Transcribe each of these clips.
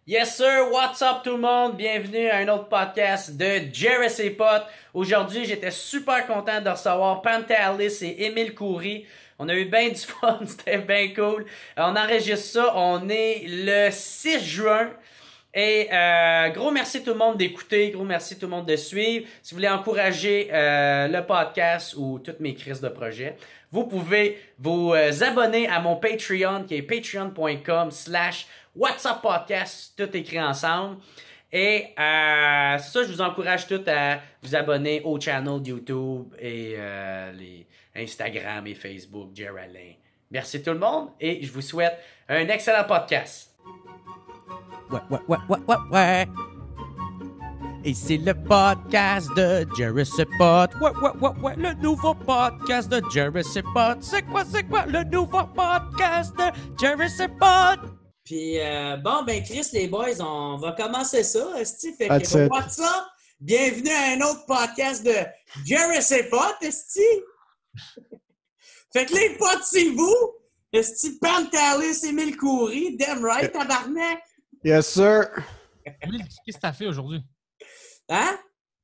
Yes sir, what's up tout le monde? Bienvenue à un autre podcast de Jerry et Potes. Aujourd'hui, j'étais super content de recevoir Pantalis et Émile Coury. On a eu bien du fun, c'était bien cool. On enregistre ça, on est le 6 juin. Et gros merci tout le monde d'écouter, gros merci tout le monde de suivre. Si vous voulez encourager le podcast ou toutes mes crises de projet, vous pouvez vous abonner à mon Patreon qui est patreon.com/whatsappodcast, tout écrit ensemble. Et c'est ça, je vous encourage tous à vous abonner au channel YouTube et les Instagram et Facebook, Jerry Alain. Merci tout le monde et je vous souhaite un excellent podcast. Ouais. Et c'est le podcast de Jerry et Potes. Ouais. Le nouveau podcast de Jerry et Potes. C'est quoi le nouveau podcast de Jerry et Potes? Puis bon, ben Chris, les boys, on va commencer ça, esti. Fait que what's up? Bienvenue à un autre podcast de Jerry et Potes, esti. Fait que les potes, c'est vous. Esti, Pantalis, Émile Coury, damn right, tabarnak. Yes, sir. Émile, qu'est-ce que tu as fait aujourd'hui? Hein?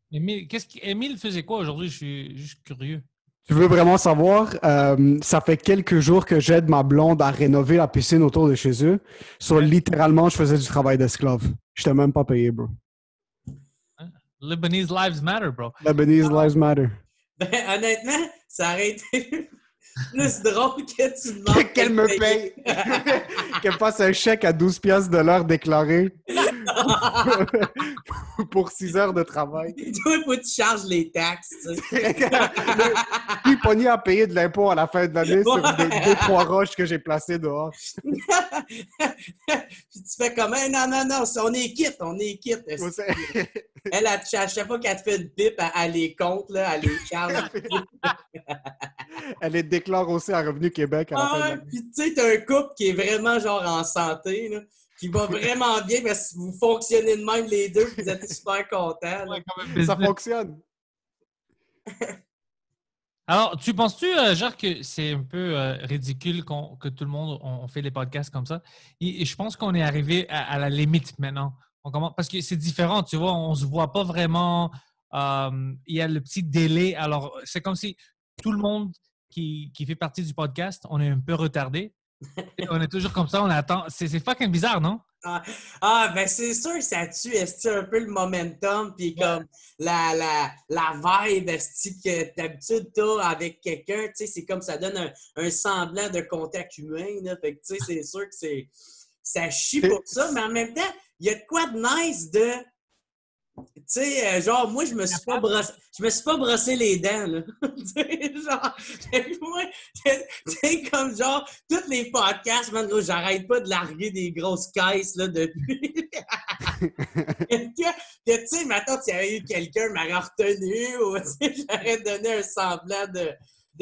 Émile faisait quoi aujourd'hui? Je suis juste curieux. Tu veux vraiment savoir? Ça fait quelques jours que j'aide ma blonde à rénover la piscine autour de chez eux. Littéralement, je faisais du travail d'esclave. Je t'ai même pas payé, bro. Lebanese lives matter, bro. Lebanese lives matter. Ben, honnêtement, ça aurait été plus drôle que tu demandes. Qu'elle me paye. Qu'elle fasse un chèque à 12$ de l'heure déclaré pour 6 heures de travail. Toi, il faut que tu charges les taxes, tu sais. Puis, pogné à payer de l'impôt à la fin de l'année sur des 3 roches que j'ai placées dehors. Puis tu fais comme, non, on est quitte. Elle, à chaque fois qu'elle te fait une pipe, elle les compte, là, elle les charge. Elle les déclare aussi à Revenu Québec à la fin de l'année. Puis tu sais, t'as un couple qui est vraiment genre en santé, là, qui va vraiment bien parce que vous fonctionnez de même les deux, vous êtes super contents. Ouais, Ça fonctionne. Alors, tu penses-tu, genre, que c'est un peu ridicule que tout le monde on fait des podcasts comme ça? Et je pense qu'on est arrivé à la limite maintenant. Parce que c'est différent, tu vois, on se voit pas vraiment. Il y a le petit délai. Alors, c'est comme si tout le monde qui fait partie du podcast, on est un peu retardé. On est toujours comme ça, on attend. C'est fucking bizarre, non? Ben c'est sûr que ça tue esti, un peu le momentum puis comme la vibe esti, que d'habitude t'as avec quelqu'un, tu sais, c'est comme ça donne un semblant de contact humain, là. Fait que tu sais, c'est sûr que ça chie pour ça, mais en même temps, il y a de quoi de nice de... Tu sais, genre, moi, je me suis pas brossé les dents, là. Tu sais, genre, moi, tu sais, comme genre, tous les podcasts, man, j'arrête pas de larguer des grosses caisses, là, depuis. Tu sais, maintenant, s'il y avait eu quelqu'un m'aurait retenu, ou, tu sais, j'aurais donné un semblant de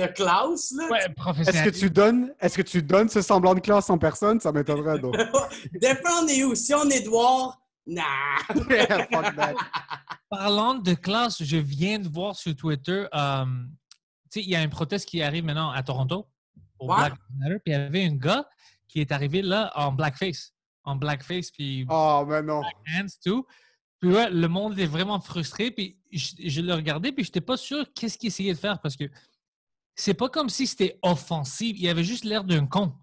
classe, là. Ouais, professionnel. Est-ce que tu donnes ce semblant de classe en personne? Ça m'étonnerait, donc. Dépend on est où. Si on est Edouard, nah! Fuck that. Parlant de classe, je viens de voir sur Twitter, tu sais, il y a un protest qui arrive maintenant à Toronto au Black Matter, puis il y avait un gars qui est arrivé là en blackface, puis Oh, mais non. black hands, tout. Puis ouais, le monde est vraiment frustré, puis je le regardais, puis je n'étais pas sûr qu'est-ce qu'il essayait de faire, parce que c'est pas comme si c'était offensif, il avait juste l'air d'un con.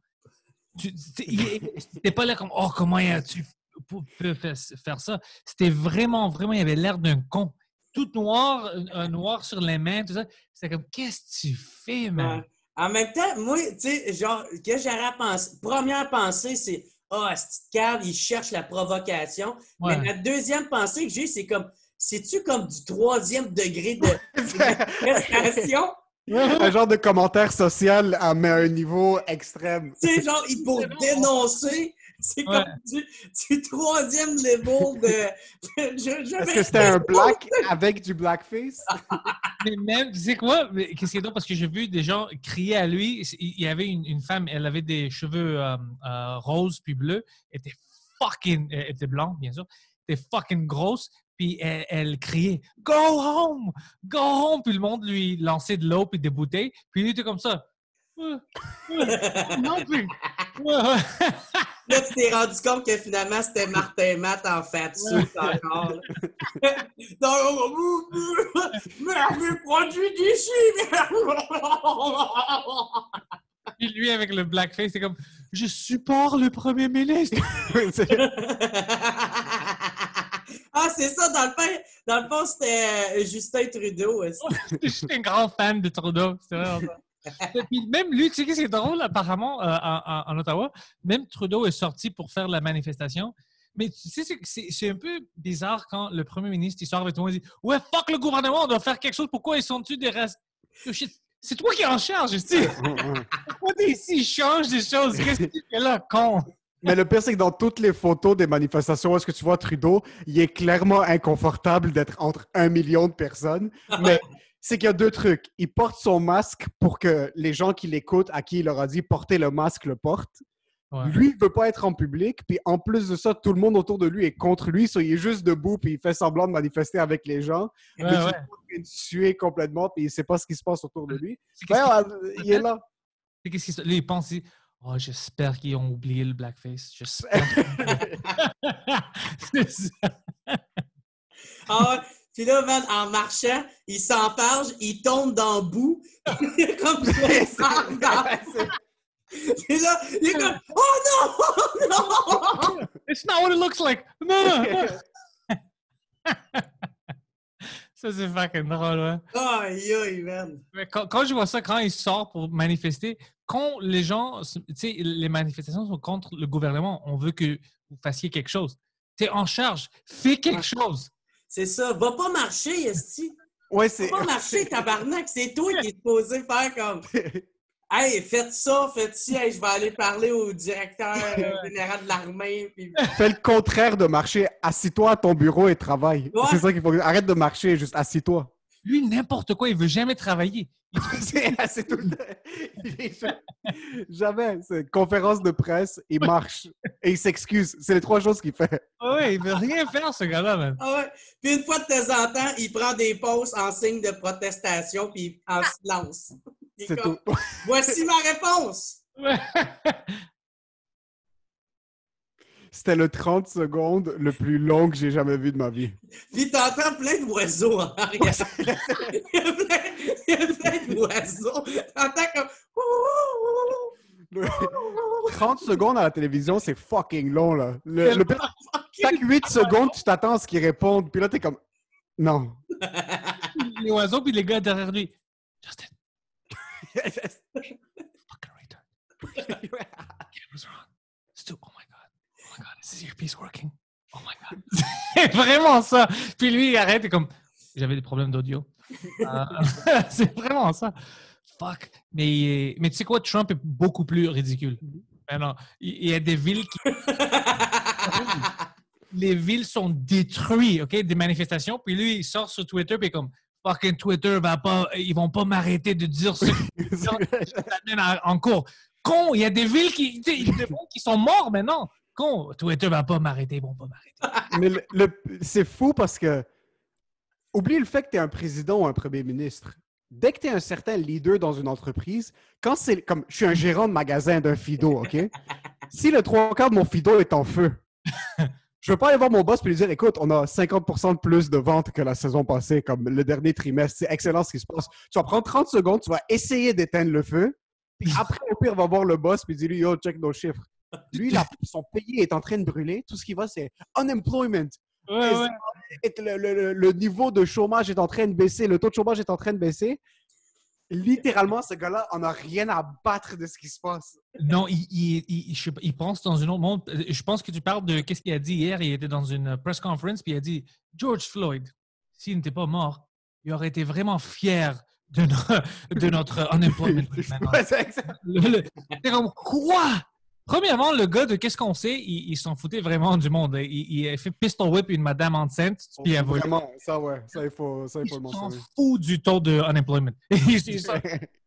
C'était pas l'air comme « Oh, comment tu peux faire ça? » C'était vraiment, il avait l'air d'un con. Tout noir, noir sur les mains, tout ça. C'est comme « Qu'est-ce que tu fais, man? » En même temps, moi, tu sais, genre, que j'aurais pensé... Première pensée, c'est « Ah, ce petit Carl, il cherche la provocation. Ouais. » Mais la deuxième pensée que j'ai, c'est comme... C'est-tu comme du 3e degré de frustration? Un genre de commentaire social mais à un niveau extrême. Tu sais, genre, il faut dénoncer. C'est comme du 3e level de... Est-ce que c'était un black avec du blackface? Mais même, tu sais quoi? Qu'est-ce qui est drôle? Parce que j'ai vu des gens crier à lui. Il y avait une femme, elle avait des cheveux roses puis bleus. Elle était blanche, bien sûr. Elle était fucking grosse. Puis elle criait « Go home! Go home! » Puis le monde lui lançait de l'eau puis des bouteilles. Puis il était comme ça. Non plus. Là, tu t'es rendu compte que finalement, c'était Martin Matt en fatsuit encore. Mais produit d'ici! Et lui, avec le blackface, c'est comme « Je supporte le premier ministre! Ah, c'est ça, dans le fond c'était Justin Trudeau. » Je suis un grand fan de Trudeau. C'est vraiment ça. Et puis même lui, tu sais qu'est-ce qui est drôle, apparemment, en Ottawa, même Trudeau est sorti pour faire la manifestation. Mais tu sais, c'est un peu bizarre quand le premier ministre, il sort avec tout le monde et dit « Ouais, fuck le gouvernement, on doit faire quelque chose. Pourquoi ils sont-tu des restes? » C'est toi qui es en charge, tu sais. Pourquoi t'es ici, change des choses. Qu'est-ce que tu fais là, con? Mais le pire, c'est que dans toutes les photos des manifestations, est-ce que tu vois Trudeau, il est clairement inconfortable d'être entre 1 million de personnes. Mais c'est qu'il y a deux trucs. Il porte son masque pour que les gens qui l'écoutent, à qui il leur a dit portez le masque, le portent. Ouais. Lui, il ne veut pas être en public. Puis en plus de ça, tout le monde autour de lui est contre lui. Il est juste debout puis il fait semblant de manifester avec les gens. Ouais, mais tout le monde est en train de suer complètement puis il ne sait pas ce qui se passe autour de lui. Il est là. C'est qu'est-ce qu'il il pense... Oh, j'espère qu'ils ont oublié le blackface. J'espère. C'est ça. Ah, puis là, man, en marchant, il s'enfarge, il tombe dans le bout. Comme ça. Et là, il est comme « Oh non! Non! » It's not what it looks like. Non! Ça, c'est fucking drôle, ouais. Aïe, aïe, man. Mais quand je vois ça, quand il sort pour manifester, quand les gens, tu sais, les manifestations sont contre le gouvernement, on veut que vous fassiez quelque chose. Tu es en charge, fais quelque chose. C'est ça. Va pas marcher, esti. Ouais, c'est... Va pas marcher, tabarnak. C'est toi qui es supposé faire comme... Hey, faites ça, faites ci. Hey, je vais aller parler au directeur général de l'armée. Puis... Fais le contraire de marcher. Assis-toi à ton bureau et travaille. Ouais. C'est ça qu'il faut. Arrête de marcher, juste assis-toi. Lui, n'importe quoi, il veut jamais travailler. C'est tout le temps. Jamais. C'est une conférence de presse, il marche et il s'excuse. C'est les 3 choses qu'il fait. Ah ouais, il veut rien faire, ce gars-là, man. Ah ouais. Puis une fois de temps en temps, il prend des pauses en signe de protestation puis en silence. C'est comme, tout. Voici ma réponse! C'était le 30 secondes le plus long que j'ai jamais vu de ma vie. Puis t'entends plein d'oiseaux en arrière. Il y a plein d'oiseaux. T'entends comme... 30 secondes à la télévision, c'est fucking long, là. Chaque 8 secondes, tu t'attends à ce qu'ils répondent. Puis là, t'es comme... Non. Les oiseaux, puis les gars derrière lui. Justin. Fucking retard. Camera's wrong. Stu, oh my god. Oh my god, is this earpiece working? Oh my god. C'est vraiment ça. Puis lui, il arrête et comme, j'avais des problèmes d'audio. C'est vraiment ça. Fuck. Mais tu sais quoi, Trump est beaucoup plus ridicule. Maintenant, il y a des villes qui... Les villes sont détruites, OK? Des manifestations. Puis lui, il sort sur Twitter puis comme, fucking Twitter va pas, ils vont pas m'arrêter de dire ça en cours. Con, il y a des villes qui sont morts maintenant. Con, Twitter va pas m'arrêter, ils vont pas m'arrêter. Mais c'est fou parce que oublie le fait que tu es un président ou un premier ministre. Dès que tu es un certain leader dans une entreprise, quand c'est comme je suis un gérant de magasin d'un Fido, OK? Si le 3/4 de mon Fido est en feu, je ne veux pas aller voir mon boss et lui dire « Écoute, on a 50% de plus de ventes que la saison passée, comme le dernier trimestre. C'est excellent ce qui se passe. » Tu vas prendre 30 secondes, tu vas essayer d'éteindre le feu. Puis après, au pire, on va voir le boss et dire « Yo, check nos chiffres. » Lui, son pays est en train de brûler. Tout ce qui va, c'est « Unemployment. » Le niveau de chômage est en train de baisser. Le taux de chômage est en train de baisser. Littéralement, ce gars-là, on n'a rien à battre de ce qui se passe. Non, il pense dans un autre monde. Je pense que tu parles de qu'est-ce qu'il a dit hier. Il était dans une press conference puis il a dit « George Floyd, s'il n'était pas mort, il aurait été vraiment fier de notre unemployment. » C'est comme « Quoi? » Premièrement, le gars de qu'est-ce qu'on sait, il s'en foutait vraiment du monde. Il a fait pistol whip une madame enceinte. Puis vraiment, ça, ouais. Ça, il faut le mentionner. Il s'en fout du taux de unemployment.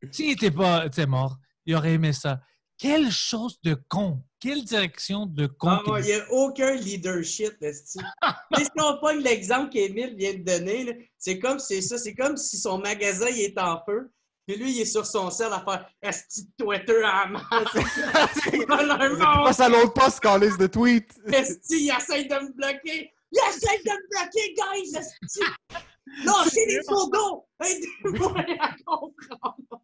S'il n'était pas mort, il aurait aimé ça. Quelle chose de con. Quelle direction de con. Il n'y a aucun leadership, est-ce si on pogne l'exemple qu'Émile vient de donner, c'est comme c'est ça. C'est comme si son magasin il est en feu. Puis lui, il est sur son sel à faire « Esti de Twitter à la main! » Passe à l'autre poste quand liste de tweets. Esti, il essaie de me bloquer! Il essaie de me bloquer, guys! Esti! Lâchez les fourgons! Aidez-moi à comprendre!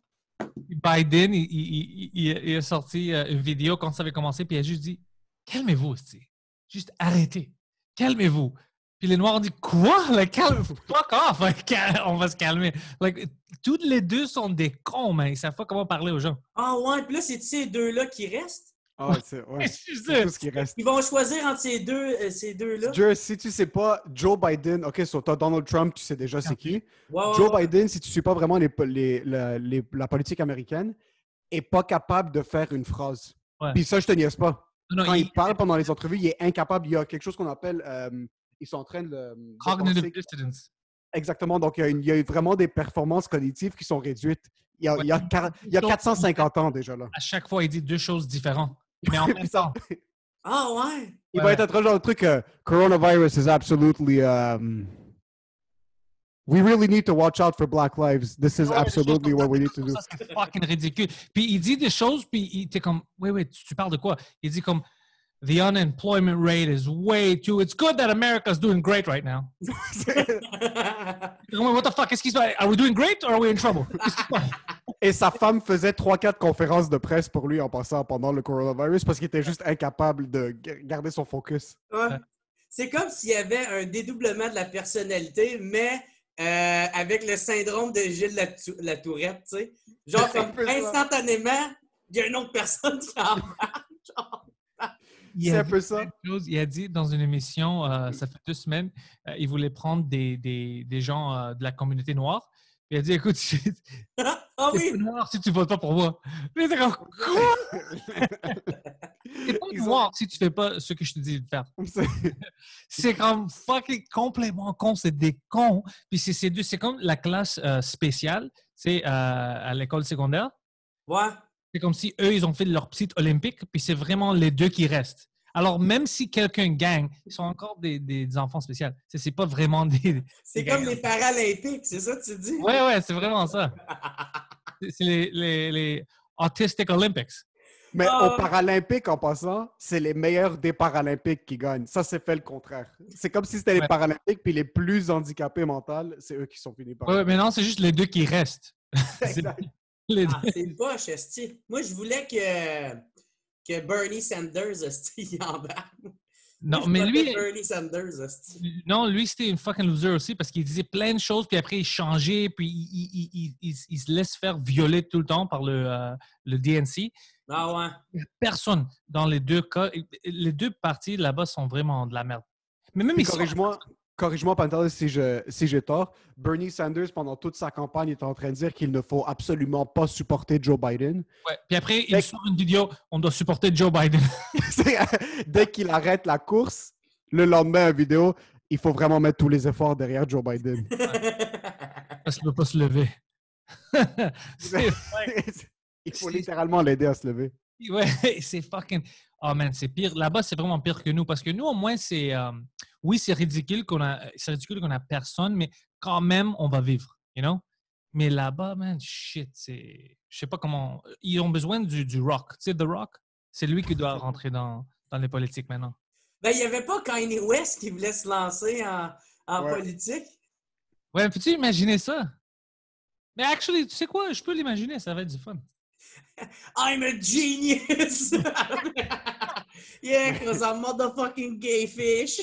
Biden, il a sorti une vidéo quand ça avait commencé, puis il a juste dit « Calmez-vous, esti. Juste arrêtez. Calmez-vous. » Puis les Noirs ont dit « Quoi? Like, fuck off! Like, on va se calmer. » Like, toutes les deux sont des cons, mais ils savent pas comment parler aux gens. Ah ouais, puis là, c'est ces deux-là qui restent? Ah, c'est tout ce qui reste. Ils vont choisir entre ces deux-là? Joe, si tu sais pas, Joe Biden, OK, so t'as Donald Trump, tu sais déjà c'est qui. Joe Biden, si tu suis pas vraiment la politique américaine, est pas capable de faire une phrase. Ouais. Puis ça, je te niaise pas. Non, Quand il parle pendant les entrevues, il est incapable. Il y a quelque chose qu'on appelle... ils sont en train de Cognitive penser... dissonance. Exactement. Donc, il y a vraiment des performances cognitives qui sont réduites. Il y a 450 ans déjà là. À chaque fois, il dit deux choses différentes. Mais en même temps. Ah ouais? Il va être genre le truc coronavirus is absolutely we really need to watch out for Black lives. This is absolutely what we need to do. Ça, c'est fucking ridicule. Puis il dit des choses, puis il était comme, oui, tu parles de quoi? Il dit comme, the unemployment rate is way too. It's good that America's doing great right now. What the fuck? Qu'est-ce qui se passe? Are we doing great or are we in trouble? Et sa femme faisait 3-4 conférences de presse pour lui en passant pendant le coronavirus parce qu'il était juste incapable de garder son focus. Ouais. C'est comme s'il y avait un dédoublement de la personnalité, mais avec le syndrome de Gilles Latourette, tu sais. Genre, comme instantanément, il y a une autre personne qui en parle. C'est un peu ça. Il a dit dans une émission, ça fait 2 semaines, il voulait prendre des gens de la communauté noire. Il a dit, écoute, Ah oui! t'es pas noir si tu votes pas pour moi. Il était comme, quoi? T'es pas noir si tu fais pas ce que je te dis de faire. C'est comme fucking complètement con. C'est des cons. Puis c'est comme la classe spéciale, c'est à l'école secondaire. Ouais. C'est comme si eux, ils ont fait leur petite olympique, puis c'est vraiment les deux qui restent. Alors, même si quelqu'un gagne, ils sont encore des enfants spéciaux. C'est pas vraiment des... C'est comme les Paralympiques, c'est ça que tu dis? Ouais, c'est vraiment ça. C'est les Autistic Olympics. Mais aux Paralympiques, en passant, c'est les meilleurs des Paralympiques qui gagnent. Ça, c'est fait le contraire. C'est comme si c'était les Paralympiques, puis les plus handicapés mentaux, c'est eux qui sont finis par... Ouais, mais non, c'est juste les deux qui restent. C'est poche, esti. Moi, je voulais que Bernie Sanders, esti, il embarque. Non, mais lui... Bernie Sanders, esti. Non, lui, c'était une fucking loser aussi parce qu'il disait plein de choses, puis après, il changeait, puis il se laisse faire violer tout le temps par le DNC. Ah ouais. Personne dans les deux cas. Les deux partis là-bas sont vraiment de la merde. Mais même Corrige-moi, Pantelis, si j'ai tort. Bernie Sanders, pendant toute sa campagne, est en train de dire qu'il ne faut absolument pas supporter Joe Biden. Ouais. Puis après, il sort une vidéo, on doit supporter Joe Biden. Dès qu'il arrête la course, le lendemain, une vidéo, il faut vraiment mettre tous les efforts derrière Joe Biden. Parce qu'il ne peut pas se lever. Il faut littéralement l'aider à se lever. Ouais, c'est fucking... Oh man, c'est pire. Là-bas, c'est vraiment pire que nous. Parce que nous, au moins, c'est... Oui, c'est ridicule qu'on a personne, mais quand même, on va vivre, you know? Mais là-bas, man, shit, c'est... Je sais pas comment... Ils ont besoin du rock. Tu sais, The Rock, c'est lui qui doit rentrer dans les politiques maintenant. Ben, il n'y avait pas Kanye West qui voulait se lancer en politique. Ouais, peux-tu imaginer ça? Mais actually, tu sais quoi? Je peux l'imaginer, ça va être du fun. I'm a genius! Yeah, because I'm motherfucking gay fish!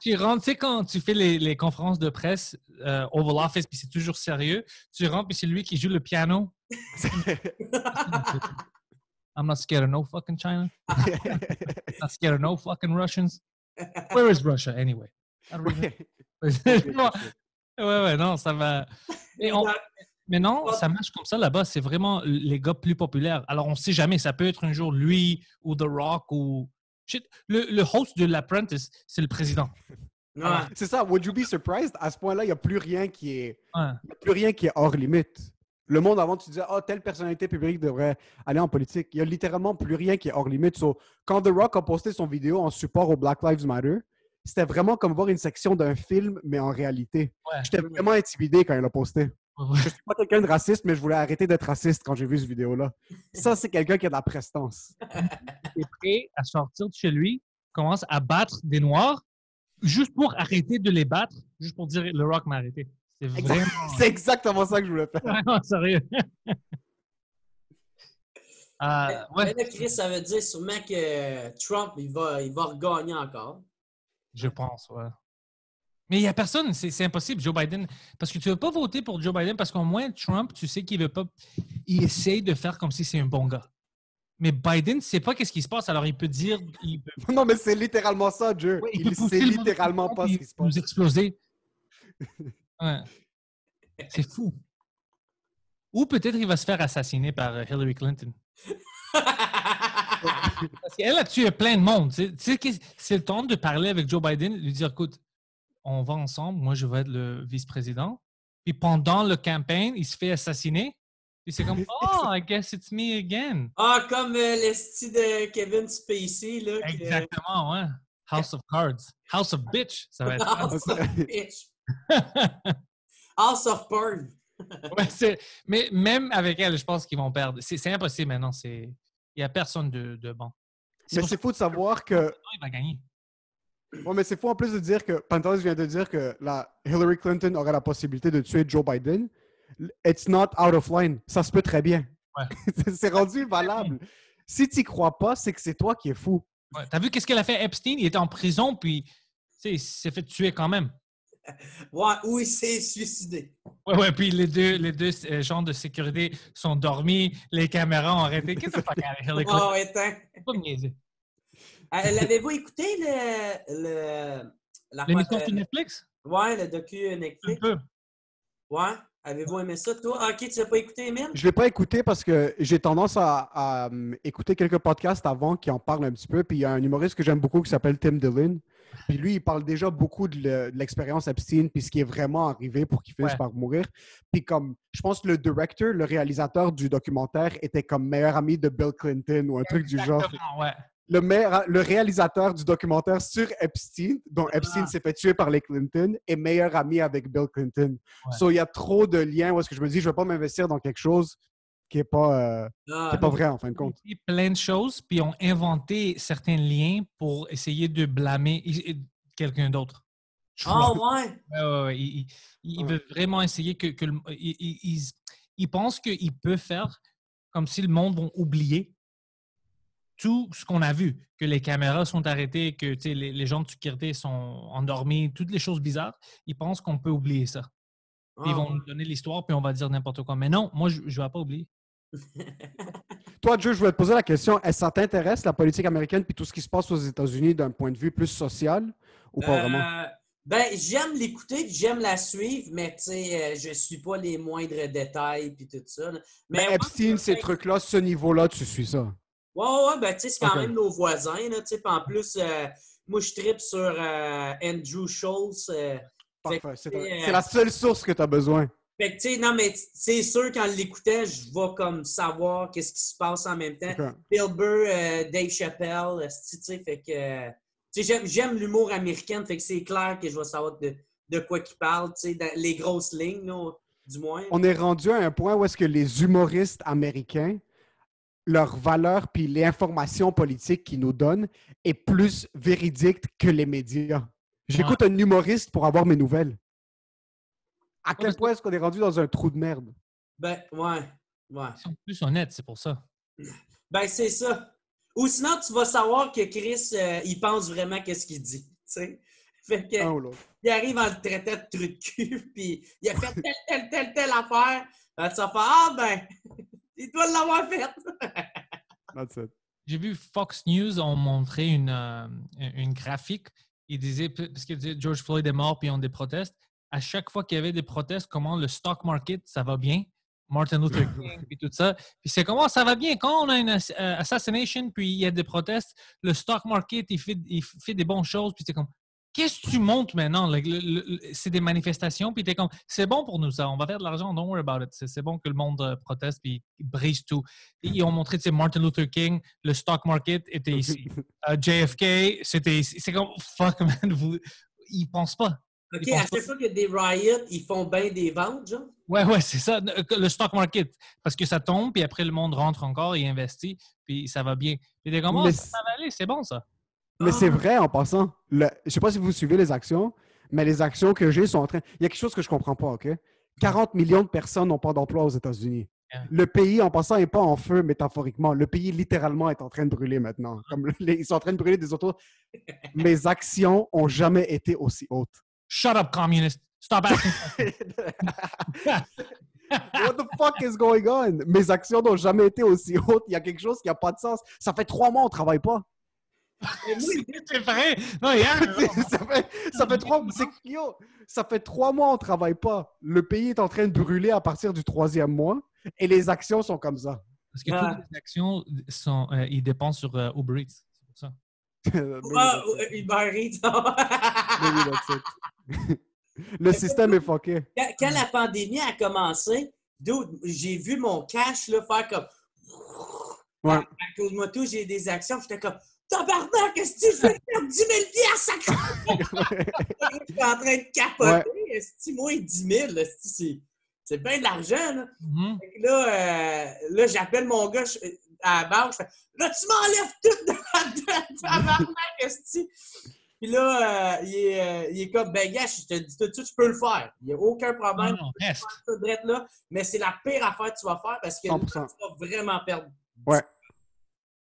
Tu rentres, tu sais, quand tu fais les conférences de presse Oval Office, puis c'est toujours sérieux, tu rentres, puis c'est lui qui joue le piano. I'm not scared of no fucking China. I'm not scared of no fucking Russians. Where is Russia, anyway? Ouais, non, ça va... Mais non, ça marche comme ça là-bas. C'est vraiment les gars plus populaires. Alors, on ne sait jamais. Ça peut être un jour lui ou The Rock ou... Shit. Le host de l'Apprentice, c'est le président. Ouais. C'est ça. Would you be surprised? À ce point-là, il n'y a plus rien qui est hors limite. Le monde avant, tu disais, telle personnalité publique devrait aller en politique. Il n'y a littéralement plus rien qui est hors limite. So, quand The Rock a posté son vidéo en support au Black Lives Matter, c'était vraiment comme voir une section d'un film, mais en réalité. Ouais. J'étais vraiment intimidé quand il l'a posté. Je suis pas quelqu'un de raciste, mais je voulais arrêter d'être raciste quand j'ai vu cette vidéo-là. Ça, c'est quelqu'un qui a de la prestance. Il est prêt à sortir de chez lui, commence à battre des Noirs, juste pour arrêter de les battre, juste pour dire le Rock m'a arrêté. C'est vraiment... C'est exactement ça que je voulais faire. Vraiment sérieux. Mais là, Chris, ça veut dire sûrement que Trump, il va regagner encore. Je pense, ouais. Mais il n'y a personne, c'est impossible, Joe Biden. Parce que tu ne veux pas voter pour Joe Biden parce qu'au moins, Trump, tu sais qu'il veut pas. Il essaye de faire comme si c'est un bon gars. Mais Biden ne sait pas qu'est-ce qui se passe, alors il peut dire. Non, mais c'est littéralement ça, Dieu. Ouais, il sait littéralement pas ce qui se passe. Nous exploser. Ouais. C'est fou. Ou peut-être il va se faire assassiner par Hillary Clinton. Parce qu'elle a tué plein de monde. Tu sais, c'est le temps de parler avec Joe Biden, lui dire, écoute, on va ensemble, moi je vais être le vice-président. Puis pendant le campagne, il se fait assassiner. Puis c'est comme, oh, I guess it's me again. Ah, comme l'esti de Kevin Spacey, là. Exactement, ouais. House of Cards. House of Bitch, ça va être. House of Bitch. House of Perv. Ouais, mais même avec elle, je pense qu'ils vont perdre. C'est impossible maintenant. Il n'y a personne de bon. Mais c'est fou de savoir que... Il va gagner. Ouais, mais c'est fou en plus de dire que Pantelis vient de dire que Hillary Clinton aurait la possibilité de tuer Joe Biden. It's not out of line. Ça se peut très bien. Ouais. C'est rendu valable. Si tu n'y crois pas, c'est que c'est toi qui es fou. Ouais. T'as vu qu'est-ce qu'elle a fait Epstein? Il était en prison, puis il s'est fait tuer quand même. Ouais, ou il s'est suicidé. Ouais, puis les deux gens de sécurité sont dormis, les caméras ont arrêté. Qu'est-ce que tu fais Hillary Clinton? Oh, éteint. Pas me niaiser. L'avez-vous écouté, L'émission sur Netflix? Ouais, le docu Netflix. Un peu. Ouais. Avez-vous aimé ça, toi? Ah, OK, tu l'as pas écouté, Emile? Je ne l'ai pas écouté parce que j'ai tendance à écouter quelques podcasts avant qui en parlent un petit peu. Puis il y a un humoriste que j'aime beaucoup qui s'appelle Tim Dillon. Puis lui, il parle déjà beaucoup de l'expérience Epstein puis ce qui est vraiment arrivé pour qu'il finisse par mourir. Puis comme, je pense que le réalisateur du documentaire était comme meilleur ami de Bill Clinton ou un truc du genre. Ouais. Le réalisateur du documentaire sur Epstein, dont Epstein s'est fait tuer par les Clinton, est meilleur ami avec Bill Clinton. Ouais. So, il y a trop de liens où est-ce que je me dis, je ne vais pas m'investir dans quelque chose qui n'est pas, pas vrai, en fin de compte. Ils ont dit plein de choses, puis ils ont inventé certains liens pour essayer de blâmer quelqu'un d'autre. Ah, ouais? Ouais. Il veut vraiment essayer il pense qu'il peut faire comme si le monde va oublier tout ce qu'on a vu, que les caméras sont arrêtées, que les gens de sécurité sont endormis, toutes les choses bizarres. Ils pensent qu'on peut oublier ça. Ils vont nous donner l'histoire, puis on va dire n'importe quoi. Mais non, moi, je ne vais pas oublier. Toi, Joe, je voulais te poser la question. Est-ce que ça t'intéresse, la politique américaine, puis tout ce qui se passe aux États-Unis d'un point de vue plus social ou pas vraiment? Ben, j'aime l'écouter, j'aime la suivre, mais tu sais, je suis pas les moindres détails, puis tout ça. Mais Epstein, ces trucs-là, ce niveau-là, tu suis ça? Ouais, ben, tu sais, c'est quand même nos voisins, là, tu sais. En plus, moi, je trippe sur Andrew Schultz. Parfait. C'est la seule source que tu as besoin. Fait que, tu sais, non, mais c'est sûr, quand je l'écoutais, je vais comme savoir qu'est-ce qui se passe en même temps. Okay. Bill Burr, Dave Chappelle, tu sais, fait que... Tu sais, j'aime l'humour américain, fait que c'est clair que je vais savoir de quoi qu'ils parlent, tu sais, dans les grosses lignes, là, du moins. On est rendu à un point où est-ce que les humoristes américains, leur valeur puis l'information politique qu'ils nous donnent est plus véridique que les médias. J'écoute un humoriste pour avoir mes nouvelles. À quel point est-ce qu'on est rendu dans un trou de merde? Ben, ouais. Ils sont plus honnêtes, c'est pour ça. Ben, c'est ça. Ou sinon, tu vas savoir que Chris, il pense vraiment qu'est-ce qu'il dit, tu sais. Fait que, il arrive en le traitant de truc de cul, puis il a fait telle affaire. Tu vas faire, ah ben, il doit l'avoir fait. That's it. J'ai vu Fox News ont montré une graphique. Ils disaient, parce que George Floyd est mort puis ils ont des protestes. À chaque fois qu'il y avait des protestes, comment le stock market, ça va bien. Martin Luther King puis tout ça. Puis c'est comment ça va bien. Quand on a une assassination puis il y a des protestes, le stock market, il fait des bonnes choses. Puis c'est comme, qu'est-ce que tu montes maintenant? C'est des manifestations. Puis t'es comme, c'est bon pour nous ça. On va faire de l'argent. Don't worry about it. C'est bon que le monde proteste puis brise tout. Et ils ont montré, Martin Luther King, le stock market était ici. JFK, c'était ici. C'est comme, fuck man, ils pensent pas. OK, à chaque fois qu'il y a des riots, ils font bien des ventes, genre? Ouais, c'est ça. Le stock market. Parce que ça tombe, puis après, le monde rentre encore et investit, puis ça va bien. Puis des comment Mais, ça va aller, c'est bon, ça. mais c'est Ah! vrai en passant. Je sais pas si vous suivez les actions, mais les actions que j'ai sont en train. Il y a quelque chose que je comprends pas, OK? 40 millions de personnes n'ont pas d'emploi aux États-Unis. Yeah. Le pays, en passant, n'est pas en feu métaphoriquement. Le pays, littéralement, est en train de brûler maintenant. Ils sont en train de brûler des autos. Mes actions ont jamais été aussi hautes. Shut up, communist. Stop asking. What the fuck is going on? Mes actions n'ont jamais été aussi hautes. Il y a quelque chose qui n'a pas de sens. Ça fait 3 mois, on ne travaille pas. C'est vrai. Non, ça fait 3 yo, ça fait 3 mois, on ne travaille pas. Le pays est en train de brûler à partir du 3e mois et les actions sont comme ça. Parce que toutes les actions, ils dépensent sur Uber Eats. C'est pour ça. Uber Eats. Maybe that's it. Le système est fucké. Quand la pandémie a commencé, dude, j'ai vu mon cash là, faire comme... Ouais. À cause de moi, tout, j'ai des actions. J'étais comme, tabarnak, qu'est-ce que tu fais? 10 000 sacré! Je suis en train de capoter. Ouais. Esti, moi, 10 000, esti, c'est bien de l'argent. Là, Mm-hmm. Fait que là, j'appelle mon gars à la banque. Je fais, là, tu m'enlèves tout de tabarnak, esti. Puis là, il est comme, ben, gars, je te dis tout de suite, tu peux le faire. Il n'y a aucun problème. Non, reste. Tu peux faire ça là, mais c'est la pire affaire que tu vas faire parce que là, 100%. tu vas vraiment perdre. Ouais.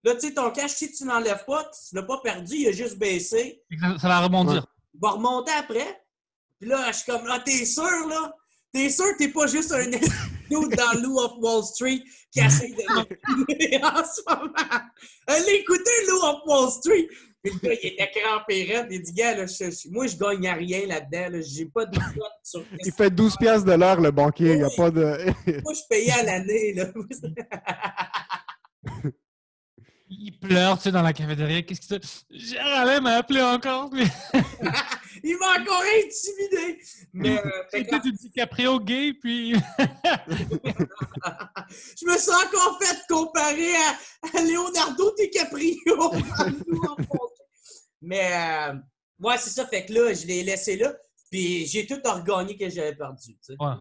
Là, tu sais, ton cash, si tu n'enlèves pas, tu ne l'as pas perdu, il a juste baissé. Ça va rebondir. Ouais. Il va remonter après. Puis là, je suis comme, ah, t'es sûr, là? T'es sûr que t'es pas juste un dude dans Lou of Wall Street qui essaie de en ce moment? Allez écouter Lou of Wall Street! Puis le gars, il était crampé raide. Il dit, gars, là, moi, je gagne à rien là-dedans. Là. J'ai pas de cote sur... Il fait 12 piastres de l'heure, le banquier. Il n'y a pas de... Moi, je payais à l'année, là. Il pleure, tu sais, dans la cafétéria. Qu'est-ce que c'est? Gérald m'a appelé encore. Il m'a encore intimidé. Mais, C'était du DiCaprio gay, puis... je me suis encore fait comparer à Leonardo DiCaprio. Mais, ouais, c'est ça. Fait que là, je l'ai laissé là. Puis j'ai tout regagné que j'avais perdu. Tu sais. Ouais.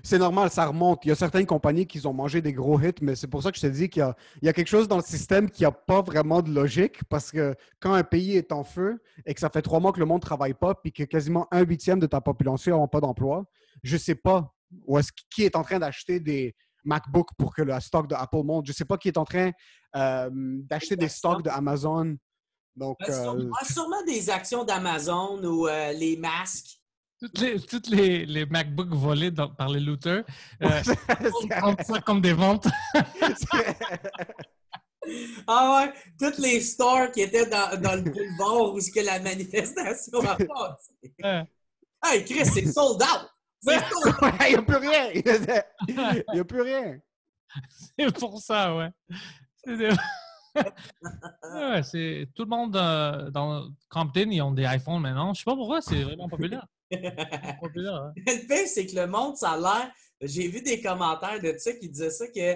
C'est normal, ça remonte. Il y a certaines compagnies qui ont mangé des gros hits, mais c'est pour ça que je te dis qu'il y a quelque chose dans le système qui n'a pas vraiment de logique, parce que quand un pays est en feu et que ça fait 3 mois que le monde ne travaille pas, puis que quasiment 1/8 de ta population n'a pas d'emploi, je ne sais pas qui est en train d'acheter des MacBooks pour que le stock de Apple monte. Je ne sais pas qui est en train d'acheter des stocks de Amazon. Donc, sûrement des actions d'Amazon ou les masques. Toutes les MacBooks volés par les looters, on prend ça comme des ventes. Ah ouais, toutes les stores qui étaient dans le boulevard où que la manifestation a passé. Hey, Chris, c'est sold out! C'est sold out! il n'y a plus rien! Il n'y a plus rien! C'est pour ça, ouais. Ouais, c'est tout le monde dans Compton, ils ont des iPhones maintenant. Je sais pas pourquoi, c'est vraiment populaire. Hein? Le pire, c'est que le monde, ça a l'air... J'ai vu des commentaires de ça qui disaient ça, que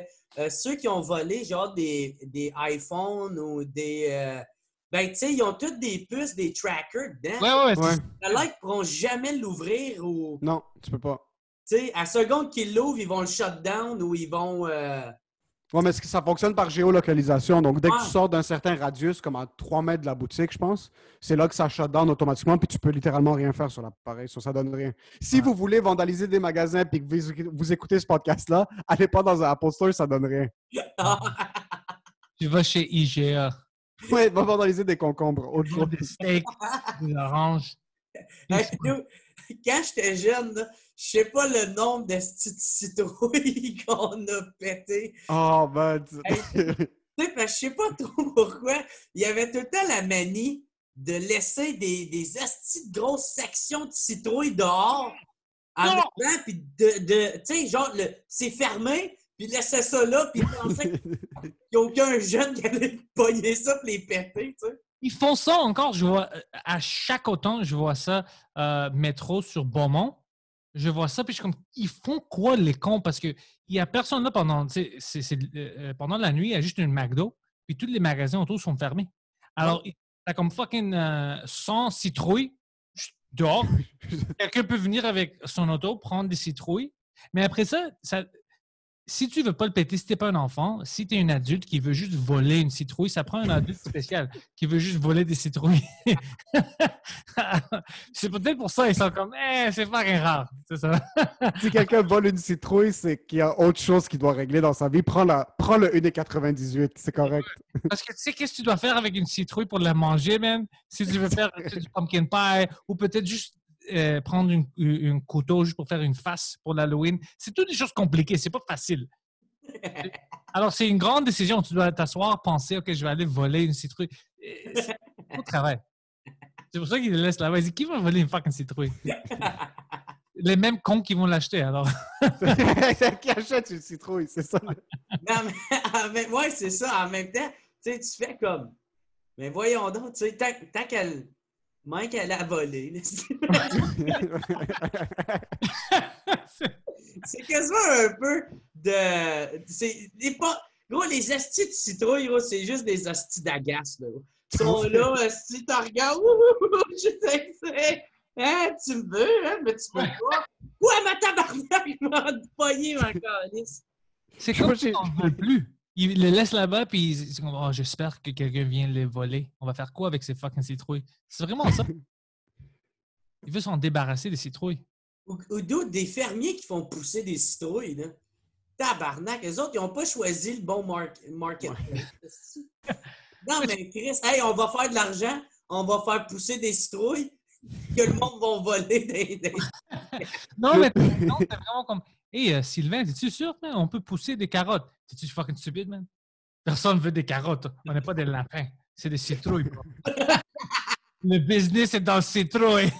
ceux qui ont volé genre des iPhones ou des... ben, tu sais, ils ont toutes des puces, des trackers dedans. Ouais. Ça a l'air qu'ils ne pourront jamais l'ouvrir ou... Non, tu peux pas. Tu sais, à seconde qu'ils l'ouvrent, ils vont le shut down ou ils vont... Oui, mais ça fonctionne par géolocalisation. Donc, dès que Ouais. tu sors d'un certain radius, comme à 3 mètres de la boutique, je pense, c'est là que ça shut down automatiquement, puis tu peux littéralement rien faire sur l'appareil. Ça donne rien. Si vous voulez vandaliser des magasins et que vous écoutez ce podcast-là, allez pas dans un Apple Store, ça donne rien. Tu vas chez IGA. Oui, va vandaliser des concombres. Autre chose. Des steaks, des oranges. Hey, nous, quand j'étais jeune, là, je sais pas le nombre de petites citrouilles qu'on a pété. Oh, man. Hey, tu sais, parce que je sais pas trop pourquoi. Il y avait tout le temps la manie de laisser des astis de grosses sections de citrouilles dehors en Non! avant, puis tu sais, genre, c'est fermé, puis laisser ça là, puis penser qu'il n'y a aucun jeune qui allait pogner ça puis les péter, tu sais. Ils font ça encore. Je vois à chaque automne, je vois ça métro sur Beaumont. Je vois ça, puis je suis comme, ils font quoi les cons? Parce qu'il n'y a personne là pendant, pendant la nuit, il y a juste une McDo, puis tous les magasins autour sont fermés. Alors, t'as comme fucking 100 citrouilles dehors. Quelqu'un peut venir avec son auto, prendre des citrouilles. Mais après ça, si tu veux pas le péter, si t'es pas un enfant, si tu es un adulte qui veut juste voler une citrouille, ça prend un adulte spécial qui veut juste voler des citrouilles. C'est peut-être pour ça ils sont comme c'est pas rien rare. C'est ça. Si quelqu'un vole une citrouille, c'est qu'il y a autre chose qu'il doit régler dans sa vie. Prends le 1,98, c'est correct. Parce que tu sais qu'est-ce que tu dois faire avec une citrouille pour la manger, même? Si tu veux faire du pumpkin pie ou peut-être juste prendre un couteau juste pour faire une face pour l'Halloween. C'est toutes des choses compliquées. C'est pas facile. Alors, c'est une grande décision. Tu dois t'asseoir, penser, OK, je vais aller voler une citrouille. C'est au travail. C'est pour ça qu'ils le laissent là-bas. Ils disent, qui va voler une fucking citrouille? Les mêmes cons qui vont l'acheter, alors. Qui achète une citrouille, c'est ça. Mais ouais, c'est ça. En même temps, tu sais, tu fais comme. Mais voyons donc, tu sais, tant qu'elle. Moins qu'elle a volé. C'est quasiment un peu de. Gros, les hosties de citrouille, gros, c'est juste des hosties d'agace. Là. Ils sont là, si tu regardes, je sais, hein, tu me veux, hein, mais tu peux pas. Ouais, ma tabarnak, il m'a pogné, ma calice. C'est comme si on ne veut plus. Il les laisse là-bas, puis ils disent oh, j'espère que quelqu'un vient les voler. On va faire quoi avec ces fucking citrouilles? C'est vraiment ça. Il veut s'en débarrasser des citrouilles. Ou d'autres, des fermiers qui font pousser des citrouilles, là. Tabarnak, les autres, ils n'ont pas choisi le bon market. Ouais. Non, mais Chris, hey, on va faire de l'argent, on va faire pousser des citrouilles, que le monde va voler des... Non, mais non, c'est vraiment comme hey, Sylvain, es-tu sûr, man? On peut pousser des carottes. T'es-tu fucking stupide, man? Personne ne veut des carottes. On n'est pas des lapins. C'est des citrouilles. Le business est dans le citrouille.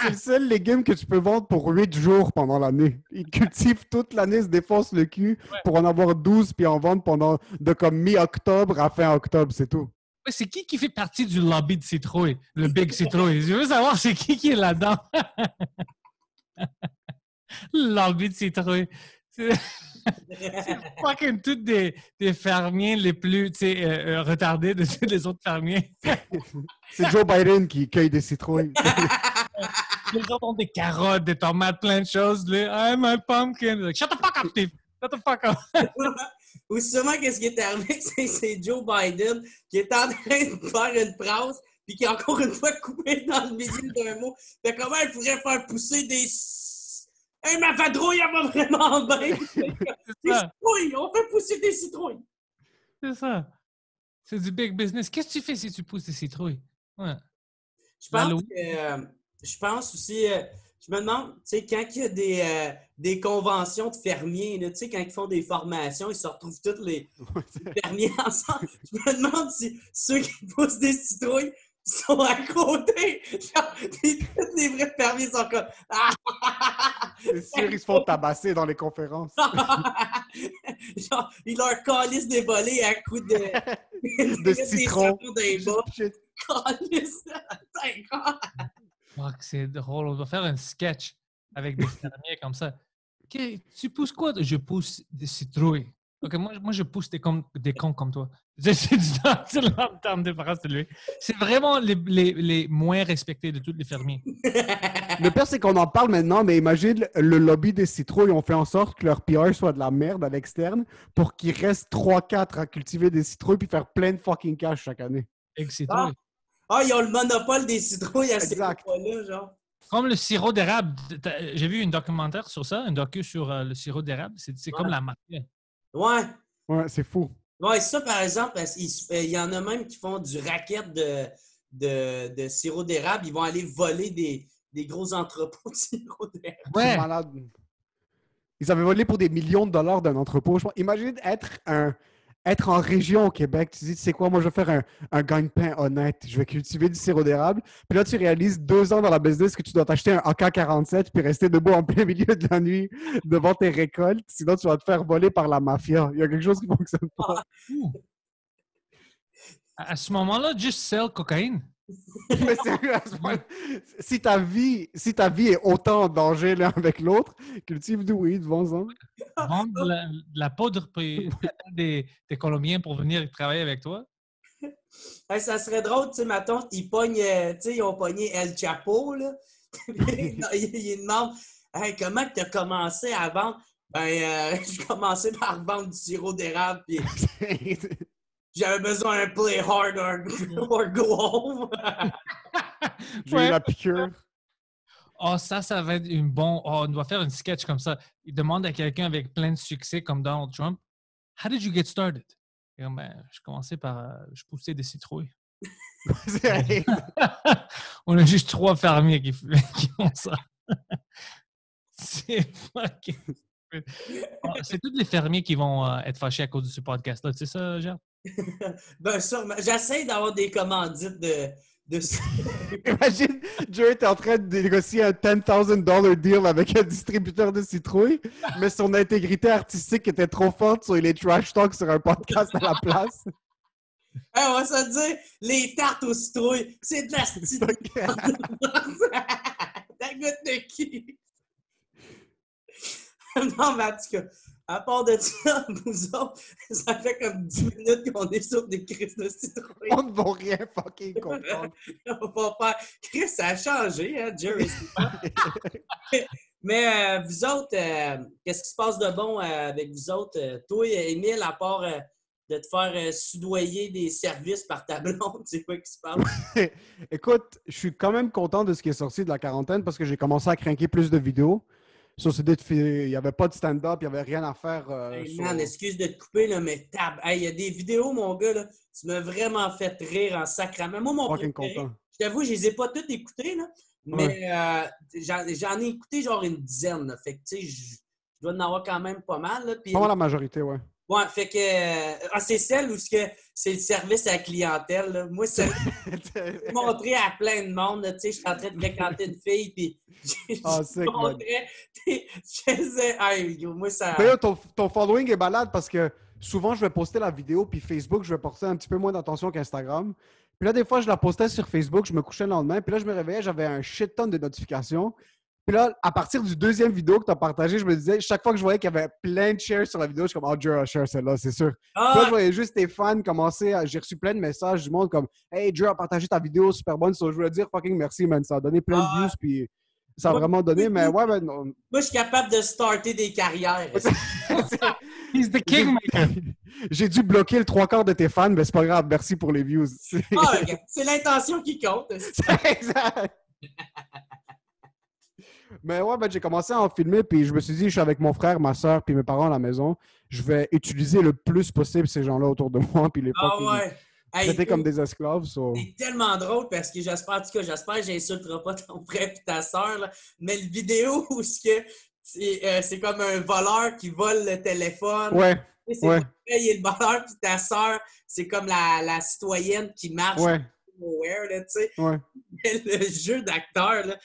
C'est le seul légume que tu peux vendre pour 8 jours pendant l'année. Ils cultivent toute l'année, se défoncent le cul pour en avoir 12 puis en vendre pendant de comme mi-octobre à fin octobre, c'est tout. Ouais, c'est qui fait partie du lobby de citrouille? Le Big Citrouille. Je veux savoir c'est qui est là-dedans. Le lobby de citrouille. C'est fucking tous des fermiers les plus retardés de tous les autres fermiers. C'est Joe Biden qui cueille des citrouilles. Les autres ont des carottes, des tomates, plein de choses. I'm my pumpkin. Like, shut the fuck up, Steve. Shut the fuck up. Ou sûrement, qu'est-ce qui est arrivé, c'est Joe Biden qui est en train de faire une phrase puis qui est encore une fois coupé dans le milieu d'un mot. Fait comment elle pourrait faire pousser des... Hey, ma vadrouille, elle va vraiment bien! Des citrouilles! On fait pousser des citrouilles! C'est ça. C'est du big business. Qu'est-ce que tu fais si tu pousses des citrouilles? Ouais. Je pense aussi... je me demande, tu sais, quand il y a des conventions de fermiers, tu sais, quand ils font des formations, ils se retrouvent tous les fermiers ensemble. Je me demande si ceux qui poussent des citrouilles sont à côté. Genre, tous les vrais fermiers sont comme... C'est sûr, ils se font tabasser dans les conférences. Genre, ils leur calissent des volets à coups de citron. Calissent! C'est drôle. On doit faire un sketch avec des fermiers comme ça. Okay, tu pousses quoi? Je pousse des citrouilles. OK, moi je pousse des cons comme toi. C'est l'entendre de phrase de lui. C'est vraiment les moins respectés de tous les fermiers. Le pire, c'est qu'on en parle maintenant, mais imagine le lobby des citrouilles. On fait en sorte que leur PR soit de la merde à l'externe pour qu'il reste 3-4 à cultiver des citrouilles puis faire plein de fucking cash chaque année. Avec citrouilles. Ils ont le monopole des citrouilles à ces là genre. Comme le sirop d'érable. J'ai vu un documentaire sur ça, un docu sur le sirop d'érable. C'est comme la mafia. Ouais. Ouais, c'est fou. Ouais, ça, par exemple, il y en a même qui font du racket de sirop d'érable. Ils vont aller voler des gros entrepôts de sirop d'érable. Ouais. C'est malade. Ils avaient volé pour des millions de dollars d'un entrepôt. Imagine être en région au Québec. Tu dis, tu sais quoi, moi, je vais faire un gagne-pain honnête. Je vais cultiver du sirop d'érable. Puis là, tu réalises 2 ans dans la business que tu dois t'acheter un AK-47 puis rester debout en plein milieu de la nuit devant tes récoltes. Sinon, tu vas te faire voler par la mafia. Il y a quelque chose qui ne fonctionne pas. À ce moment-là, just sell cocaïne. Mais sérieux, si ta vie est autant en danger l'un avec l'autre, cultive du weed, vends-en. Vendre de la poudre pour des Colombiens pour venir travailler avec toi. Hey, ça serait drôle, tu sais, mettons, ils pognent, tu sais, ils ont pogné El Chapo, là. Ils demandent, hey, comment tu as commencé à vendre? Ben, j'ai commencé par vendre du sirop d'érable, puis j'avais besoin d'un play hard or go home. J'ai eu la piqûre. Oh, ça va être une bonne... Oh, on doit faire une sketch comme ça. Il demande à quelqu'un avec plein de succès comme Donald Trump, « How did you get started? » Et ben, je commençais par... je poussais des citrouilles. On a juste 3 fermiers qui font ça. C'est fucking... C'est tous les fermiers qui vont être fâchés à cause de ce podcast-là. Tu sais ça, Jean? Ben, sûrement. J'essaie d'avoir des commandites de... Imagine, Joe était en train de négocier un $10,000 deal avec un distributeur de citrouilles, mais son intégrité artistique était trop forte, so il est trash talk sur un podcast à la place. Hey, on va se dire, les tartes aux citrouilles, c'est de la citrouille. T'as goût de qui? Non, mais en tout cas, à part de ça, nous autres, ça fait comme 10 minutes qu'on est sur des crises de citrouille. On ne va rien fucking comprendre. On va faire... Chris, ça a changé, hein, Jerry? Mais vous autres, qu'est-ce qui se passe de bon avec vous autres? Toi, Émile, à part de te faire soudoyer des services par ta blonde, c'est quoi qui se passe? Écoute, je suis quand même content de ce qui est sorti de la quarantaine parce que j'ai commencé à craquer plus de vidéos. Il n'y avait pas de stand-up, il n'y avait rien à faire. Hey, man, excuse de te couper, là, mais hey, il y a des vidéos, mon gars, là, tu m'as vraiment fait rire en sacrament. Moi, mon préféré, je t'avoue, je les ai pas toutes écoutées, là, mais j'en ai écouté genre une dizaine. Là, fait que, tu sais, je dois en avoir quand même pas mal. Là, puis, pas la majorité, ouais. Ouais, fait que c'est celle où c'est le service à la clientèle. Là. Moi, c'est montré à plein de monde. Tu sais, je suis en train de fréquenter une fille, puis je montrais. Je disais, hey, moi, ça. Mais là, ton following est malade parce que souvent, je vais poster la vidéo, puis Facebook, je vais porter un petit peu moins d'attention qu'Instagram. Puis là, des fois, je la postais sur Facebook, je me couchais le lendemain, puis là, je me réveillais, j'avais un shit ton de notifications. Puis là, à partir du deuxième vidéo que tu as partagé, je me disais, chaque fois que je voyais qu'il y avait plein de shares sur la vidéo, je suis comme, oh, Joe, share celle-là, c'est sûr. Puis là, je voyais juste tes fans commencer à. J'ai reçu plein de messages du monde comme, hey, Joe a partagé ta vidéo, super bonne. So, je voulais dire fucking merci, man. Ça a donné plein de views, puis ça a vraiment donné, mais ouais, ben non. Moi, je suis capable de starter des carrières. He's the kingmaker. J'ai dû bloquer le 3/4 de tes fans, mais c'est pas grave, merci pour les views. C'est l'intention qui compte. Exact. Mais ouais, ben, j'ai commencé à en filmer, puis je me suis dit, je suis avec mon frère, ma soeur, puis mes parents à la maison. Je vais utiliser le plus possible ces gens-là autour de moi, puis les traiter comme des esclaves. C'est tellement drôle parce que j'espère que j'insulterai pas ton frère et ta soeur, là. Mais le vidéo où c'est comme un voleur qui vole le téléphone. Ouais. C'est pas il est le voleur, puis ta soeur, c'est comme la citoyenne qui marche. Ouais. Nowhere, là, tu sais. Ouais. Le jeu d'acteur, là.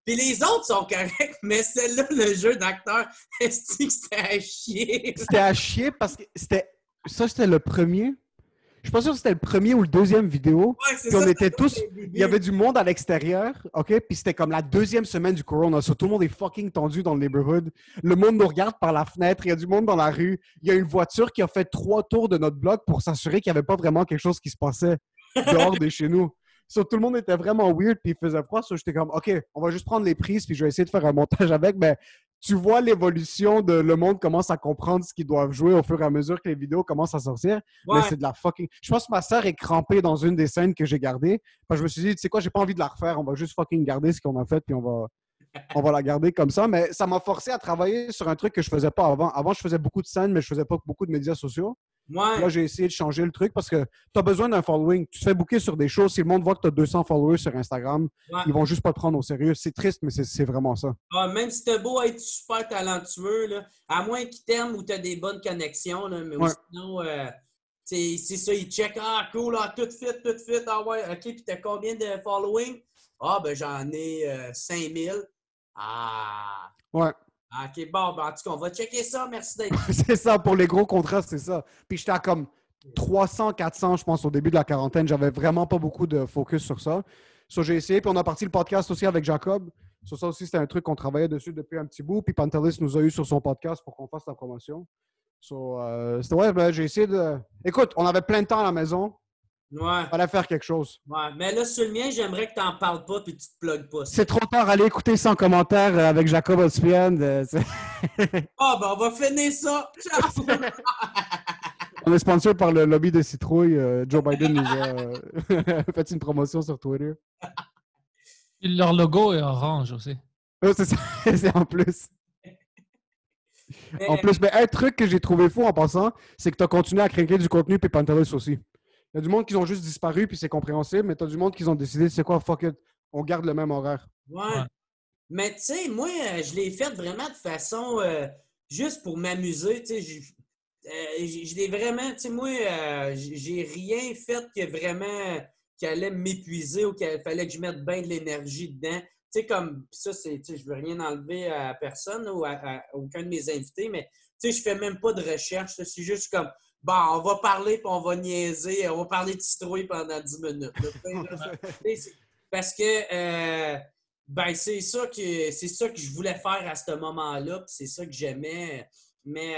Puis les autres sont corrects, mais celle-là, le jeu d'acteur, est-ce que c'était à chier? C'était à chier parce que c'était le premier. Je suis pas sûr que c'était le premier ou le deuxième vidéo. Ouais, c'est puis ça. On était tous. Il y avait du monde à l'extérieur, OK? Puis c'était comme la deuxième semaine du corona. So, tout le monde est fucking tendu dans le neighborhood. Le monde nous regarde par la fenêtre. Il y a du monde dans la rue. Il y a une voiture qui a fait 3 tours de notre bloc pour s'assurer qu'il n'y avait pas vraiment quelque chose qui se passait dehors de chez nous. So, tout le monde était vraiment weird, puis il faisait froid. So, j'étais comme, OK, on va juste prendre les prises, puis je vais essayer de faire un montage avec. Mais tu vois l'évolution de le monde commence à comprendre ce qu'ils doivent jouer au fur et à mesure que les vidéos commencent à sortir. Ouais. Mais c'est de la fucking... Je pense que ma sœur est crampée dans une des scènes que j'ai gardées. Parce que je me suis dit, tu sais quoi, j'ai pas envie de la refaire. On va juste fucking garder ce qu'on a fait, puis on va la garder comme ça. Mais ça m'a forcé à travailler sur un truc que je faisais pas avant. Avant, je faisais beaucoup de scènes, mais je faisais pas beaucoup de médias sociaux. Ouais. Là, j'ai essayé de changer le truc parce que tu as besoin d'un following. Tu te fais booker sur des choses. Si le monde voit que tu as 200 followers sur Instagram, ils vont juste pas te prendre au sérieux. C'est triste, mais c'est vraiment ça. Même si t'as beau être super talentueux, là, à moins qu'ils t'aiment ou tu as des bonnes connexions, là, mais sinon, c'est ça, ils checkent. Ah, cool, tout fit. Ah ouais, OK, puis t'as combien de following? Ah, ben j'en ai 5000. Ah. Ouais. OK, bon, ben, en tout cas, on va checker ça. Merci d'être C'est ça, pour les gros contrats, c'est ça. Puis j'étais à comme 300, 400, je pense, au début de la quarantaine. J'avais vraiment pas beaucoup de focus sur ça. So, j'ai essayé, puis on a parti le podcast aussi avec Jacob. Sur ça aussi, c'était un truc qu'on travaillait dessus depuis un petit bout. Puis Pantelis nous a eu sur son podcast pour qu'on fasse la promotion. So, j'ai essayé de... Écoute, on avait plein de temps à la maison. Ouais. Fallait faire quelque chose. Ouais. Mais là, sur le mien, j'aimerais que tu n'en parles pas puis tu te plugues pas. C'est trop tard, allez écouter sans commentaire avec Jacob Ospian. Ah, ben, on va finir ça. Ciao! On est sponsor par le lobby de citrouille. Joe Biden nous a fait une promotion sur Twitter. Leur logo est orange aussi. Oh, c'est ça, c'est en plus. En plus, mais un truc que j'ai trouvé fou en passant, c'est que tu as continué à craquer du contenu puis Pantelis aussi. Il y a du monde qui ont juste disparu puis c'est compréhensible, mais tu as du monde qui ont décidé, c'est quoi, fuck it, on garde le même horaire. Ouais. Mais tu sais, moi, je l'ai fait vraiment de façon juste pour m'amuser. Tu sais, je l'ai vraiment, tu sais, moi, j'ai rien fait qui allait m'épuiser ou qu'il fallait que je mette bien de l'énergie dedans. Tu sais, comme ça, c'est, tu sais, je veux rien enlever à personne ou à aucun de mes invités, mais tu sais, je fais même pas de recherche. C'est juste comme, bon, on va parler puis on va niaiser, on va parler de citrouille pendant 10 minutes. Parce que, ben, c'est ça que je voulais faire à ce moment-là, puis c'est ça que j'aimais. Mais,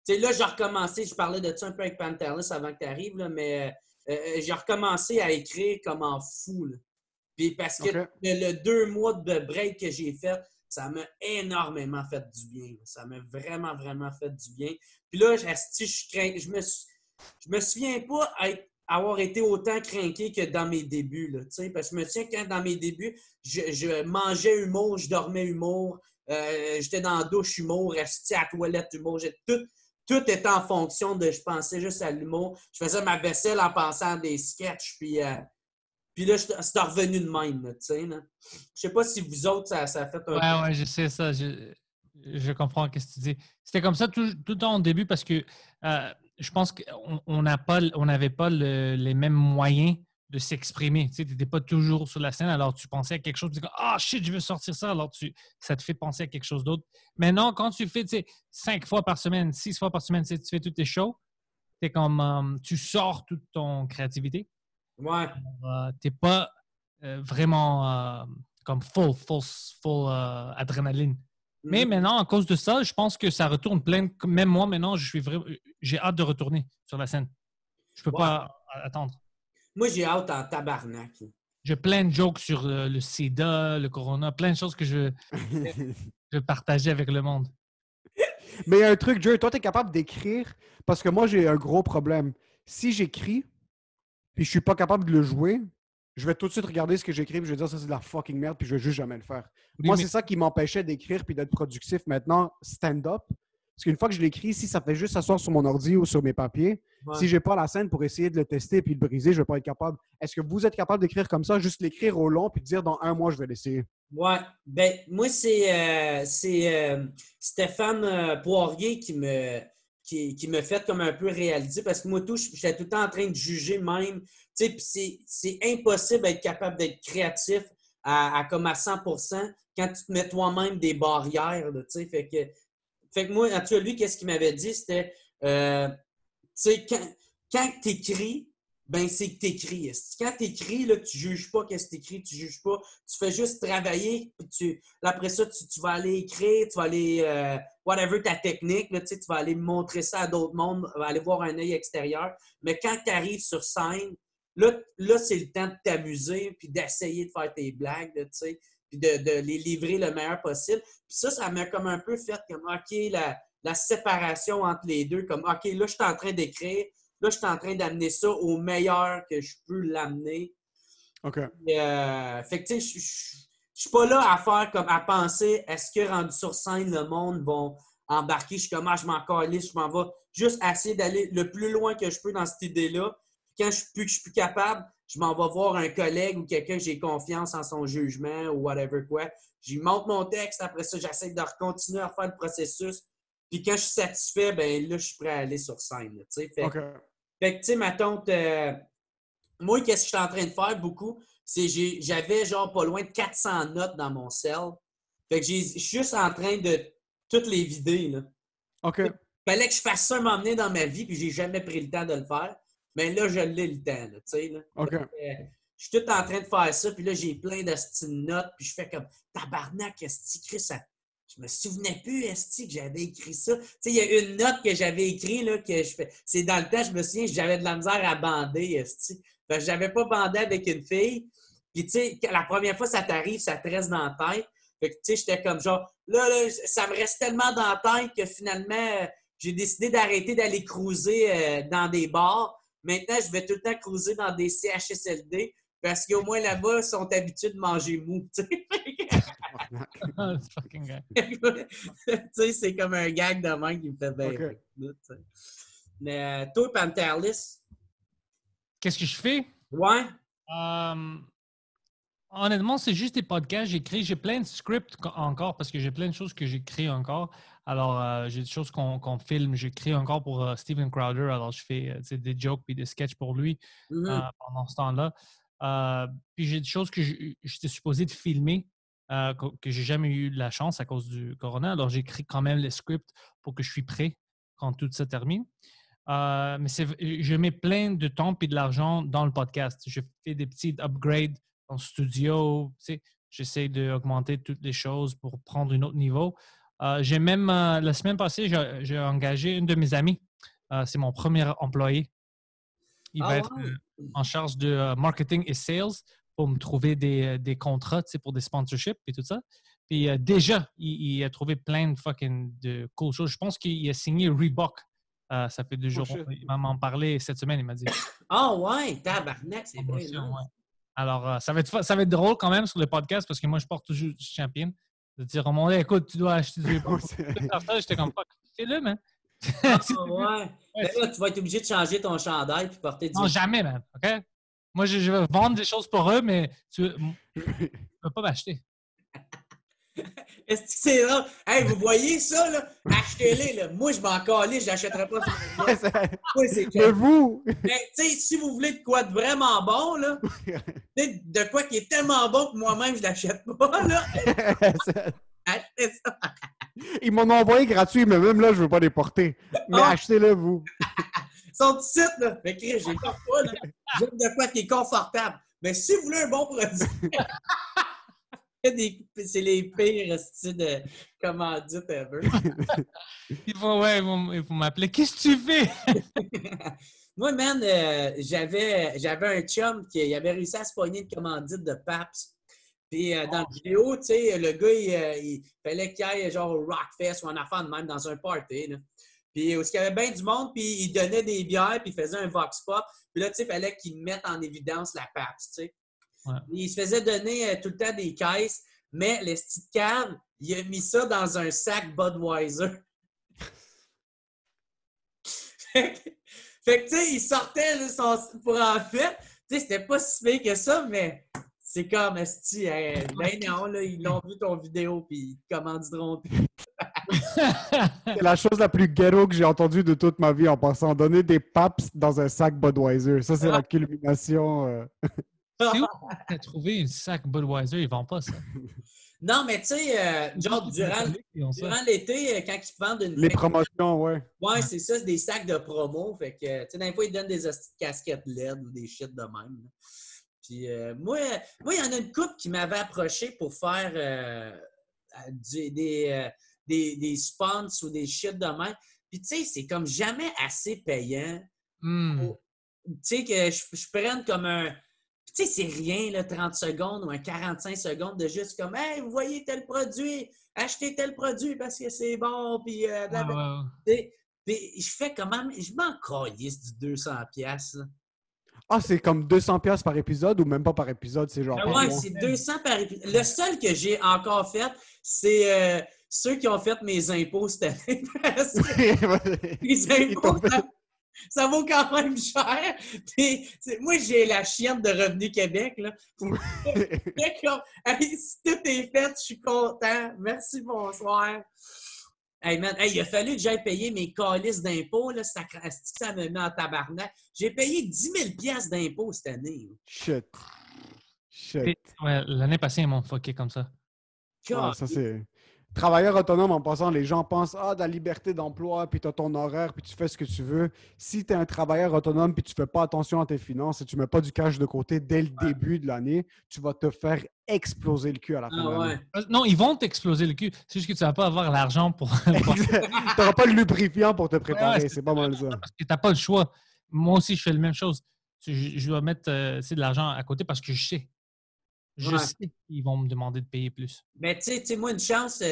tu sais, là, j'ai recommencé, je parlais de ça un peu avec Pantelis avant que tu arrives, là, mais j'ai recommencé à écrire comme en fou, là. Puis parce que le 2 mois de break que j'ai fait, ça m'a énormément fait du bien. Ça m'a vraiment, vraiment fait du bien. Puis là, je me souviens pas avoir été autant craqué que dans mes débuts. Là, parce que je me souviens quand dans mes débuts, je mangeais humour, je dormais humour, j'étais dans la douche humour, resté à la toilette humour. Tout était en fonction de je pensais juste à l'humour. Je faisais ma vaisselle en pensant à des sketchs. Puis là, c'est revenu de même, tu sais. Je sais pas si vous autres, ça a fait un... Ouais, je sais ça. Je comprends ce que tu dis. C'était comme ça tout le temps au début parce que je pense qu'on n'avait pas les mêmes moyens de s'exprimer. Tu n'étais pas toujours sur la scène, alors tu pensais à quelque chose, tu dis « Ah, shit, je veux sortir ça », alors ça te fait penser à quelque chose d'autre. Maintenant, quand tu fais 5 fois par semaine, 6 fois par semaine, tu fais tous tes shows, t'es comme, tu sors toute ton créativité. Ouais. T'es pas vraiment comme full adrénaline. Mais maintenant, à cause de ça, je pense que ça retourne plein. Même moi, maintenant, j'ai hâte de retourner sur la scène. Je peux pas attendre. Moi, j'ai hâte en tabarnak. J'ai plein de jokes sur le sida, le corona, plein de choses que je veux partager avec le monde. Mais il y a un truc, Joe, toi, tu es capable d'écrire parce que moi, j'ai un gros problème. Si j'écris, puis je suis pas capable de le jouer, je vais tout de suite regarder ce que j'écris et je vais dire ça c'est de la fucking merde puis je vais juste jamais le faire. Oui, moi, c'est ça qui m'empêchait d'écrire puis d'être productif maintenant, stand-up. Parce qu'une fois que je l'écris, si ça fait juste s'asseoir sur mon ordi ou sur mes papiers, si j'ai pas la scène pour essayer de le tester puis de le briser, je vais pas être capable. Est-ce que vous êtes capable d'écrire comme ça, juste l'écrire au long puis dire dans 1 mois, je vais l'essayer? Ouais. Ben, moi, c'est Stéphane Poirier qui me fait comme un peu réaliser parce que moi, j'étais tout le temps en train de juger même. Tu sais, puis c'est impossible d'être capable d'être créatif à comme à 100% quand tu te mets toi-même des barrières. Là, tu sais, fait que moi, tu vois, lui, qu'est-ce qu'il m'avait dit? C'était, tu sais, quand tu écris, ben c'est que tu écris. Quand tu écris, là, tu ne juges pas qu'est-ce que tu écris, tu ne juges pas. Tu fais juste travailler. Puis après ça, tu vas aller écrire, tu vas aller, whatever ta technique, là, tu vas aller montrer ça à d'autres mondes, aller voir un œil extérieur. Mais quand tu arrives sur scène, là c'est le temps de t'amuser puis d'essayer de faire tes blagues, là, puis de les livrer le meilleur possible. Puis ça m'a comme un peu fait comme, OK, la séparation entre les deux, comme, OK, là, je suis en train d'écrire. Là, je suis en train d'amener ça au meilleur que je peux l'amener. OK. Fait que, tu sais, je suis pas là à penser, est-ce que rendu sur scène, le monde va embarquer? Je suis comme, je m'en calisse, je m'en vais juste essayer d'aller le plus loin que je peux dans cette idée-là. Quand je suis plus capable, je m'en vais voir un collègue ou quelqu'un que j'ai confiance en son jugement ou whatever quoi. J'y montre mon texte, après ça, j'essaie de continuer à faire le processus. Puis quand je suis satisfait, ben là, je suis prêt à aller sur scène. Là, fait que, tu sais, ma tante, moi, qu'est-ce que je suis en train de faire beaucoup, c'est j'avais genre pas loin de 400 notes dans mon cell. Fait que je suis juste en train de toutes les vider. Là. OK. Fallait que je fasse ça m'emmener dans ma vie, puis j'ai jamais pris le temps de le faire. Mais là, je l'ai le temps, tu sais. OK. Je suis tout en train de faire ça, puis là, j'ai plein de notes, puis je fais comme tabarnak, qu'est-ce que Chris, Je me souvenais plus, esti, que j'avais écrit ça. Tu sais, il y a une note que j'avais écrite, là, que je fais. C'est dans le temps, je me souviens, j'avais de la misère à bander, esti. Fait que j'avais pas bandé avec une fille. Puis, tu sais, la première fois, ça t'arrive, ça te reste dans la tête. Fait que, tu sais, j'étais comme genre, là, ça me reste tellement dans la tête que finalement, j'ai décidé d'arrêter d'aller cruiser dans des bars. Maintenant, je vais tout le temps cruiser dans des CHSLD parce qu'au moins là-bas, ils sont habitués de manger mou, tu sais. C'est fucking gay. Tu sais, c'est comme un gag de même qui me fait bien Ok. rire, tu sais. Mais toi, Pantelis? Qu'est-ce que je fais? Ouais? Honnêtement, c'est juste des podcasts. J'écris, j'ai plein de scripts encore parce que j'ai plein de choses que j'écris encore. Alors, j'ai des choses qu'on filme. J'écris encore pour Steven Crowder. Alors, je fais des jokes puis des sketchs pour lui pendant ce temps-là. Puis j'ai des choses que j'étais supposé de filmer que j'ai jamais eu la chance à cause du corona. Alors, j'écris quand même les scripts pour que je suis prêt quand tout ça termine. Mais je mets plein de temps et de l'argent dans le podcast. Je fais des petits upgrades en studio. Tu sais, j'essaie d'augmenter toutes les choses pour prendre un autre niveau. J'ai même, la semaine passée, j'ai engagé une de mes amies. C'est mon premier employé. Il va être en charge de marketing et sales pour me trouver des contrats, tu sais, pour des sponsorships et tout ça. Puis déjà, il a trouvé plein de cool choses. Je pense qu'il a signé Reebok. Ça fait 2 jours. Il m'a m'en parlé cette semaine, il m'a dit. Ah ouais, tabarnak, c'est vrai. Ouais. Alors, ça va être drôle quand même sur le podcast parce que moi, je porte toujours du champion. De dire au monde, écoute, tu dois acheter du Reebok. J'étais comme, fuck, fais-le, man. Ah ouais. Ben là, tu vas être obligé de changer ton chandail puis porter du... Non, jamais, man. OK? Moi, je vais vendre des choses pour eux, mais tu ne peux pas m'acheter. Est-ce que c'est drôle? Hey, vous voyez ça, là? Achetez-les, là. Moi, je m'en calais, je n'achèterais pas ça. Mais vous! Mais, tu sais, si vous voulez de quoi de vraiment bon, là, de quoi qui est tellement bon que moi-même, je l'achète pas, là. Achetez ça. Ils m'en ont envoyé gratuit, mais même là, je veux pas les porter. Mais achetez-le, vous. Ils sont ici, là. Mais Chris, j'ai pas, là. J'aime de quoi qui est confortable. Mais si vous voulez un bon produit, c'est les pires styles de commandite ever. Il faut m'appeler. Qu'est-ce que tu fais? Moi, man, j'avais un chum qui avait réussi à se pogner une commandite de Pabst. Puis dans la vidéo, tu sais, le gars, il fallait qu'il aille genre au Rockfest ou un affaire de même dans un party. Là. Puis où il y avait bien du monde, puis il donnait des bières, puis il faisait un vox pop. Puis là, tu sais, il fallait qu'il mette en évidence la Pabst, tu sais. Ouais. Il se faisait donner tout le temps des caisses, mais le petit cave, il a mis ça dans un sac Budweiser. Fait que, tu sais, il sortait de pour en fait, tu sais, c'était pas si pire que ça, mais c'est comme, esti, ben non, là, ils l'ont vu ton vidéo, puis ils te commanditeront plus. C'est la chose la plus ghetto que j'ai entendue de toute ma vie en passant. Donner des Pabst dans un sac Budweiser. Ça, c'est la culmination. C'est où tu as trouvé un sac Budweiser? Ils ne vendent pas ça. Non, mais tu sais, genre, durant l'été, quand ils vendent une... Les promotions, ouais. Ouais, c'est ça, c'est des sacs de promo. Fait que, tu sais, des fois, ils donnent des casquettes LED ou des shit de même. Là. Puis, moi, il y en a une couple qui m'avait approché pour faire des sponsors ou des shit de même. Puis, tu sais, c'est comme jamais assez payant. Tu sais, que je prenne comme un... Tu sais, c'est rien, là, 30 secondes ou un 45 secondes de juste comme « Hey, vous voyez tel produit, achetez tel produit parce que c'est bon, puis Puis je fais comment? Je m'en calisse du 200$. Ah, c'est comme 200$ par épisode ou même pas par épisode? C'est genre. Ouais, c'est 200 par épisode. Le seul que j'ai encore fait, c'est ceux qui ont fait mes impôts cette année. Les impôts, ça vaut quand même cher. Puis, moi, j'ai la chienne de Revenu Québec. Là. Hey, si tout est fait, je suis content. Merci, bonsoir. Hey, man, hey, il a fallu que j'aille payer mes calices d'impôts. Là, ça me met en tabarnak. J'ai payé 10 000$ d'impôts cette année. Shit. Ouais, l'année passée, ils m'ont fucké comme ça. Ouais, ça, c'est... travailleur autonome, en passant, les gens pensent, de la liberté d'emploi, puis tu as ton horaire, puis tu fais ce que tu veux. Si tu es un travailleur autonome, puis tu fais pas attention à tes finances et tu mets pas du cash de côté dès le début de l'année, tu vas te faire exploser le cul à la fin de l'année. Non, ils vont t'exploser le cul. C'est juste que tu vas pas avoir l'argent pour... Tu n'auras pas le lubrifiant pour te préparer. C'est pas mal ça. Parce que tu n'as pas le choix. Moi aussi, je fais la même chose. Je dois mettre de l'argent à côté parce que je sais. Je sais qu'ils vont me demander de payer plus. Mais tu sais, moi, une chance,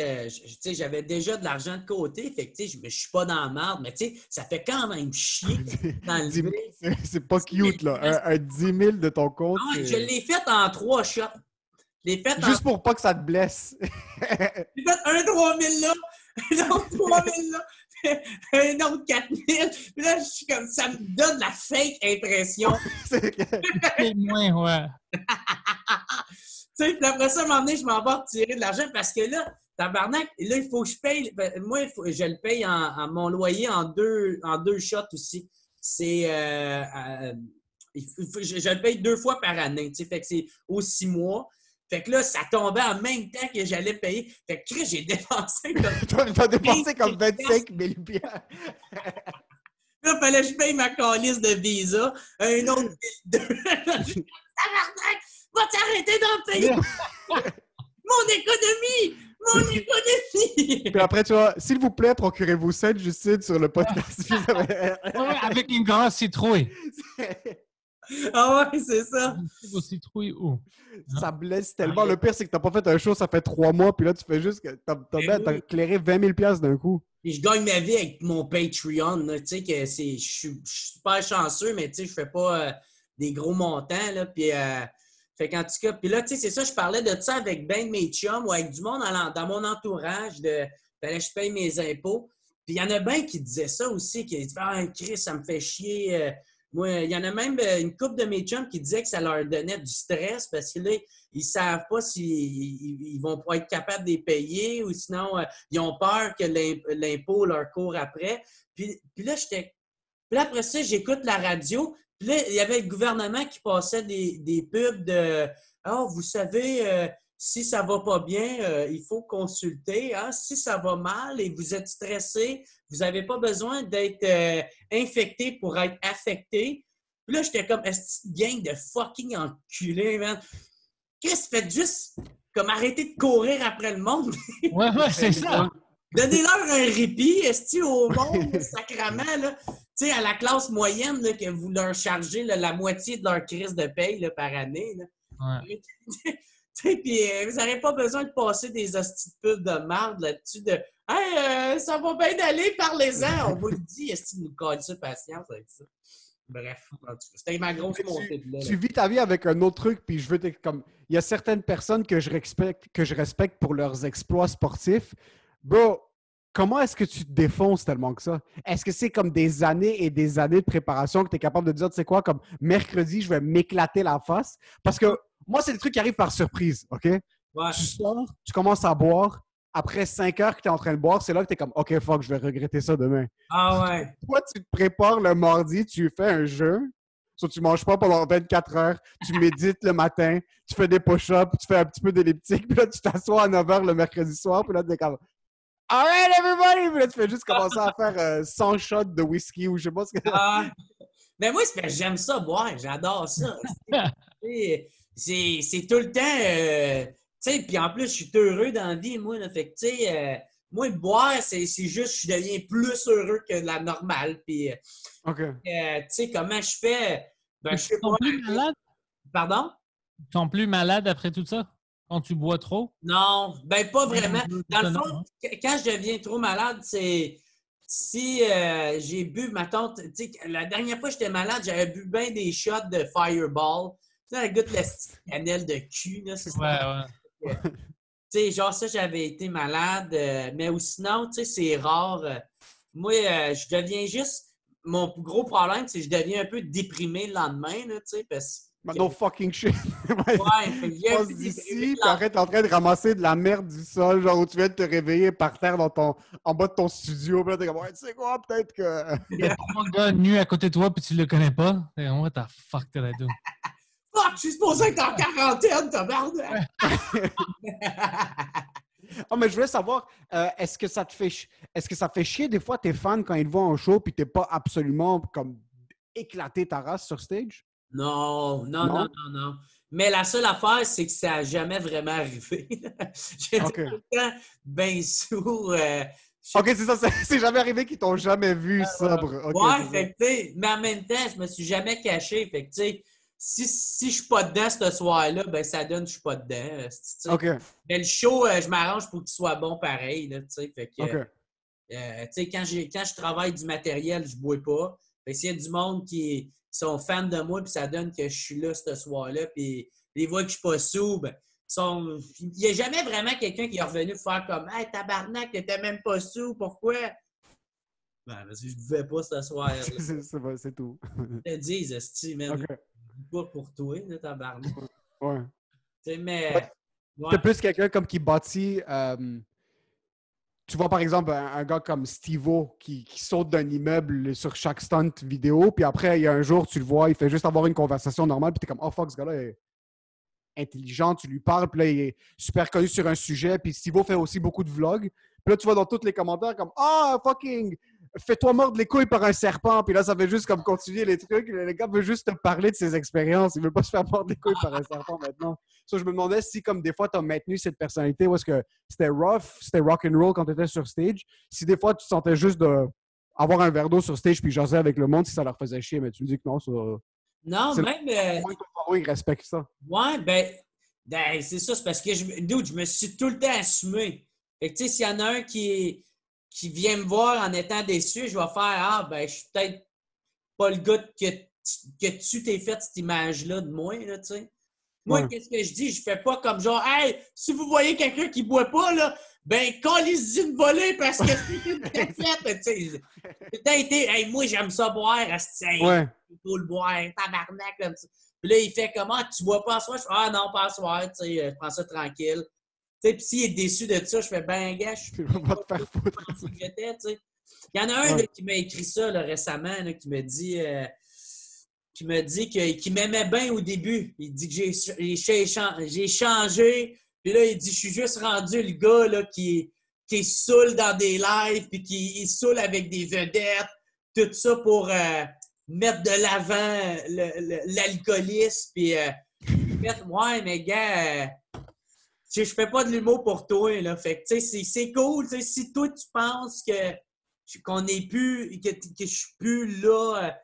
j'avais déjà de l'argent de côté. Fait que je ne suis pas dans la merde. Mais tu sais, ça fait quand même chier dans le 10 000, c'est pas cute, là. Un 10 000 de ton compte. Non, je l'ai fait en 3 shots. Juste pour pas que ça te blesse. J'ai fait un 3 000 là, un autre 3 000 là, un autre 4 000. Puis là, je suis comme, ça me donne la fake impression. C'est moins, ouais. Tu sais, puis après ça, à un moment donné, je m'en vais retirer de l'argent parce que là, tabarnak, là, il faut que je paye. Moi, je le paye en mon loyer en deux shots aussi. C'est. Je le paye 2 fois par année. Tu sais, fait que c'est aux 6 mois. Fait que là, ça tombait en même temps que j'allais payer. Fait que j'ai dépensé comme... T'as dépensé comme 25 000 $. Là, il fallait que je paye ma calice de visa. Un autre 2 000. Tabarnak! Va t'arrêter d'en payer! Mon économie! Mon économie! Puis après, tu vois, s'il vous plaît, procurez-vous cette justice sur le podcast. Avec une grosse citrouille. Ah ouais, c'est ça. Une citrouille où? Ça blesse tellement. Le pire, c'est que t'as pas fait un show, ça fait 3 mois, puis là, tu fais juste que t'as éclairé 20 000 $ d'un coup. Puis je gagne ma vie avec mon Patreon. Tu sais que je suis super chanceux, mais tu sais, je fais pas des gros montants. Là, puis, fait qu'en tout cas, puis là, tu sais, c'est ça, je parlais de ça avec ben de mes chums ou avec du monde dans mon entourage. Fallait que je paye mes impôts. Puis il y en a bien qui disaient ça aussi, qui disaient « Ah, Chris, ça me fait chier. » Moi, il y en a même une couple de mes chums qui disaient que ça leur donnait du stress parce que là, ils ne savent pas s'ils vont pas être capables de les payer ou sinon, ils ont peur que l'impôt leur court après. Puis là, après ça, j'écoute la radio. Puis là, il y avait le gouvernement qui passait des pubs de « Ah, vous savez, si ça va pas bien, il faut consulter. Hein? Si ça va mal et vous êtes stressé, vous n'avez pas besoin d'être infecté pour être affecté. » Puis là, j'étais comme, est-ce que gang de fucking enculés, man? Qu'est-ce que faites juste comme arrêter de courir après le monde? Ouais, c'est ça. Donnez-leur un répit, est-ce au monde, sacrament, là? Tu sais, à la classe moyenne, là, que vous leur chargez là, la moitié de leur crise de paye là, par année. Là. Ouais. Puis vous n'aurez pas besoin de passer des hosties de pubs de marde là-dessus de « Hey, ça va bien aller, parlez-en! » On vous le dit, est-ce que nous colle ça patience avec ça? Bref, c'était ma grosse montée de là. Tu vis ta vie avec un autre truc, puis je veux comme il y a certaines personnes que je respecte pour leurs exploits sportifs. Bro, comment est-ce que tu te défonces tellement que ça? Est-ce que c'est comme des années et des années de préparation que tu es capable de dire, tu sais quoi, comme mercredi, je vais m'éclater la face? Parce que moi, c'est des trucs qui arrivent par surprise, OK? Ouais. Tu sors, tu commences à boire. Après 5 heures que tu es en train de boire, c'est là que tu es comme « OK, fuck, je vais regretter ça demain. » Ah ouais. Toi, tu te prépares le mardi, tu fais un jeûne. Soit tu ne manges pas pendant 24 heures, tu médites le matin, tu fais des push-ups, tu fais un petit peu d'elliptique, puis là, tu t'assois à 9 heures le mercredi soir, puis là, tu es comme « All right, everybody! » Puis là, tu fais juste commencer à faire 100 shots de whisky ou je sais pas ce que... Mais moi, j'aime ça boire, j'adore ça. C'est tout le temps... tu sais, puis en plus, je suis heureux dans la vie, moi. Là, fait que, tu sais, moi, boire, c'est juste je deviens plus heureux que la normale. Puis, OK. tu sais, comment je fais? Ben, je fais pas... plus malade? Pardon? Tu sont plus malade après tout ça? Quand tu bois trop? Non, ben pas vraiment. Dans le fond, quand je deviens trop malade, c'est... Si j'ai bu, ma tante... Tu sais, la dernière fois que j'étais malade, j'avais bu bien des shots de Fireball. Tu sais, elle goûte la cannelle de cul, là. C'est ça. Ouais. Tu sais, genre ça, j'avais été malade, mais ou sinon, tu sais, c'est rare. Moi, je deviens juste... Mon gros problème, c'est que je deviens un peu déprimé le lendemain, là, tu sais, parce que... No fucking shit! Ouais, viens d'ici, puis arrête en train de ramasser de la merde du sol, genre où tu viens de te réveiller par terre en bas de ton studio, puis là, t'es comme, ouais, tu sais quoi, peut-être que... Il y a 3 gars nus à côté de toi, puis tu le connais pas. What the fuck did I do? Fuck, je suis supposé être en quarantaine, tabarnak! Oh, mais je voulais savoir, est-ce que ça te fait est-ce que ça fait chier des fois tes fans quand ils te voient en show puis t'es pas absolument comme éclaté ta race sur stage? Non, non, non, Non? non, non. Mais la seule affaire, c'est que ça n'a jamais vraiment arrivé. J'étais OK. tout le temps bien sourd. OK, c'est ça. C'est jamais arrivé qu'ils t'ont jamais vu sobre. OK, Ouais, c'est ça. fait que, tu sais, mais en même temps, je me suis jamais caché. Fait que, tu sais, si je suis pas dedans ce soir-là, ben ça donne que je suis pas dedans. Tu sais. OK, Mais le show, je m'arrange pour qu'il soit bon pareil, là, tu sais. Fait que, OK. tu sais, quand je travaille du matériel, je bois pas. Fait que s'il y a du monde qui sont fans de moi, puis ça donne que je suis là ce soir-là, puis ils voient que je suis pas sous, ben, il n'y a jamais vraiment quelqu'un qui est revenu faire comme « Hey, tabarnak, t'étais même pas sous, pourquoi? » Ben, parce que je buvais pas ce soir-là. C'est tout. Je te dis, esti, man, OK. pas pour toi, là, tabarnak. Ouais. Tu sais, mais... Ouais. Ouais. T'es plus quelqu'un comme qui bâtit. Tu vois, par exemple, un gars comme Steve-O qui saute d'un immeuble sur chaque stunt vidéo, puis après, il y a un jour, tu le vois, il fait juste avoir une conversation normale, puis t'es comme, oh fuck, ce gars-là est intelligent, tu lui parles, puis là, il est super connu sur un sujet, puis Steve-O fait aussi beaucoup de vlogs. Puis là, tu vois dans tous les commentaires comme, ah, fucking, fais-toi mordre les couilles par un serpent, puis là, ça fait juste comme continuer les trucs. Le gars veut juste te parler de ses expériences, il veut pas se faire mordre les couilles par un serpent maintenant. So, je me demandais si, comme des fois, tu as maintenu cette personnalité, ou est-ce que c'était rough, c'était rock and roll quand tu étais sur stage, si des fois, tu te sentais juste de avoir un verre d'eau sur stage puis jaser avec le monde si ça leur faisait chier, mais tu me dis que non, ça... Non, c'est même... au moins ton following respecte ça. Ouais, ben, c'est ça, c'est parce que je me suis tout le temps assumé. Fait que, tu sais, s'il y en a un qui vient me voir en étant déçu, je vais faire ah, ben, je suis peut-être pas le gars que tu t'es fait cette image-là de moi, là, tu sais. Moi, Ouais. qu'est-ce que je dis? Je fais pas comme genre, hey, si vous voyez quelqu'un qui boit pas, là, ben, calisse-y une volée parce que c'est une cafette, tu sais. J'ai peut-être été, hey, moi, j'aime ça boire, asti, hey, Ouais. il faut le boire, tabarnak, comme ça. Puis là, il fait comment? Tu bois pas à soir? Je fais, ah non, pas à soir, tu sais, je prends ça tranquille. Tu sais, puis s'il est déçu de ça, je fais, ben, gars, je suis Va te faire foutre. pensé que j'étais, tu sais. Il y en a un Ouais. là, qui m'a écrit ça là, récemment, là, qui me dit qu'il m'aimait bien au début. Il dit que j'ai changé. Puis là, il dit, je suis juste rendu le gars là, qui est saoul dans des lives, puis qui est saoul avec des vedettes. Tout ça pour mettre de l'avant l'alcoolisme. Puis, ouais, mais gars, je fais pas de l'humour pour toi. Là. Fait que, c'est cool. Si toi, tu penses qu'on n'est plus, que je suis plus là,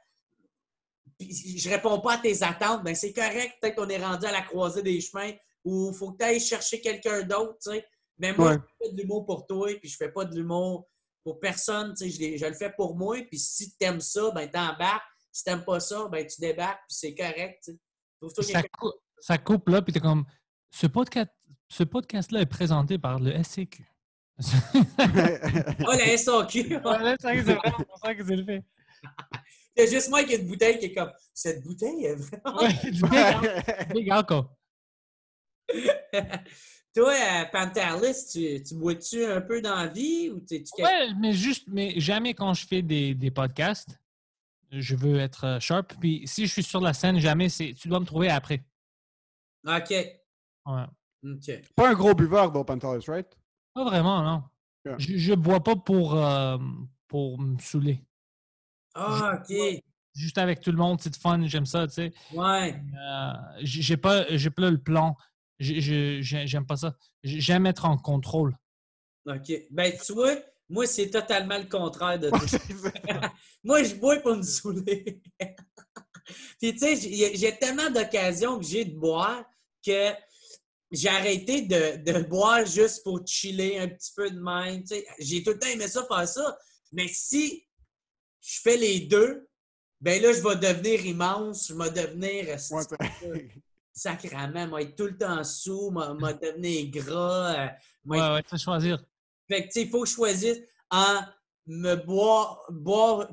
puis je réponds pas à tes attentes, ben c'est correct. Peut-être qu'on est rendu à la croisée des chemins où il faut que tu ailles chercher quelqu'un d'autre. T'sais. Mais moi, Ouais. je fais pas de l'humour pour toi, puis je fais pas de l'humour pour personne. Je le fais pour moi. Puis si tu aimes ça, ben t'embarques. Si t'aimes pas ça, ben tu débarques, puis c'est correct. T'sais. Trouve-toi quelqu'un. Ça coupe là, puis t'es comme, ce podcast-là est présenté par le SCQ. Ah, la SAQ! Ouais, c'est vraiment pour ça que c'est le fait. C'est juste moi qui ai une bouteille qui est comme cette bouteille est vraiment. Ouais, du big alcohol. Toi, Pantelis, tu bois-tu un peu dans la vie ou tu Ouais, mais jamais quand je fais des podcasts, je veux être sharp. Puis si je suis sur la scène, jamais tu dois me trouver après. OK. Ouais. OK. Pas un gros buveur, though, Pantelis, right? Pas vraiment, non. Yeah. Je bois pas pour me saouler. Ah, OK. Juste avec tout le monde, c'est fun, j'aime ça, tu sais. Ouais. J'ai pas le plan. J'aime pas ça. J'aime être en contrôle. OK. Ben, tu vois, moi, c'est totalement le contraire de toi. Moi, je bois pour me saouler. Puis, tu sais, j'ai tellement d'occasions que j'ai de boire que j'ai arrêté de boire juste pour chiller un petit peu de même. Tu sais, j'ai tout le temps aimé ça, faire ça. Mais si je fais les deux, ben là, je vais devenir immense. Je vais devenir sacrément. Je vais être tout le temps sous. Je vais devenir gras. Ouais, tu sais choisir. Fait que, tu sais, il faut que je choisisse en boire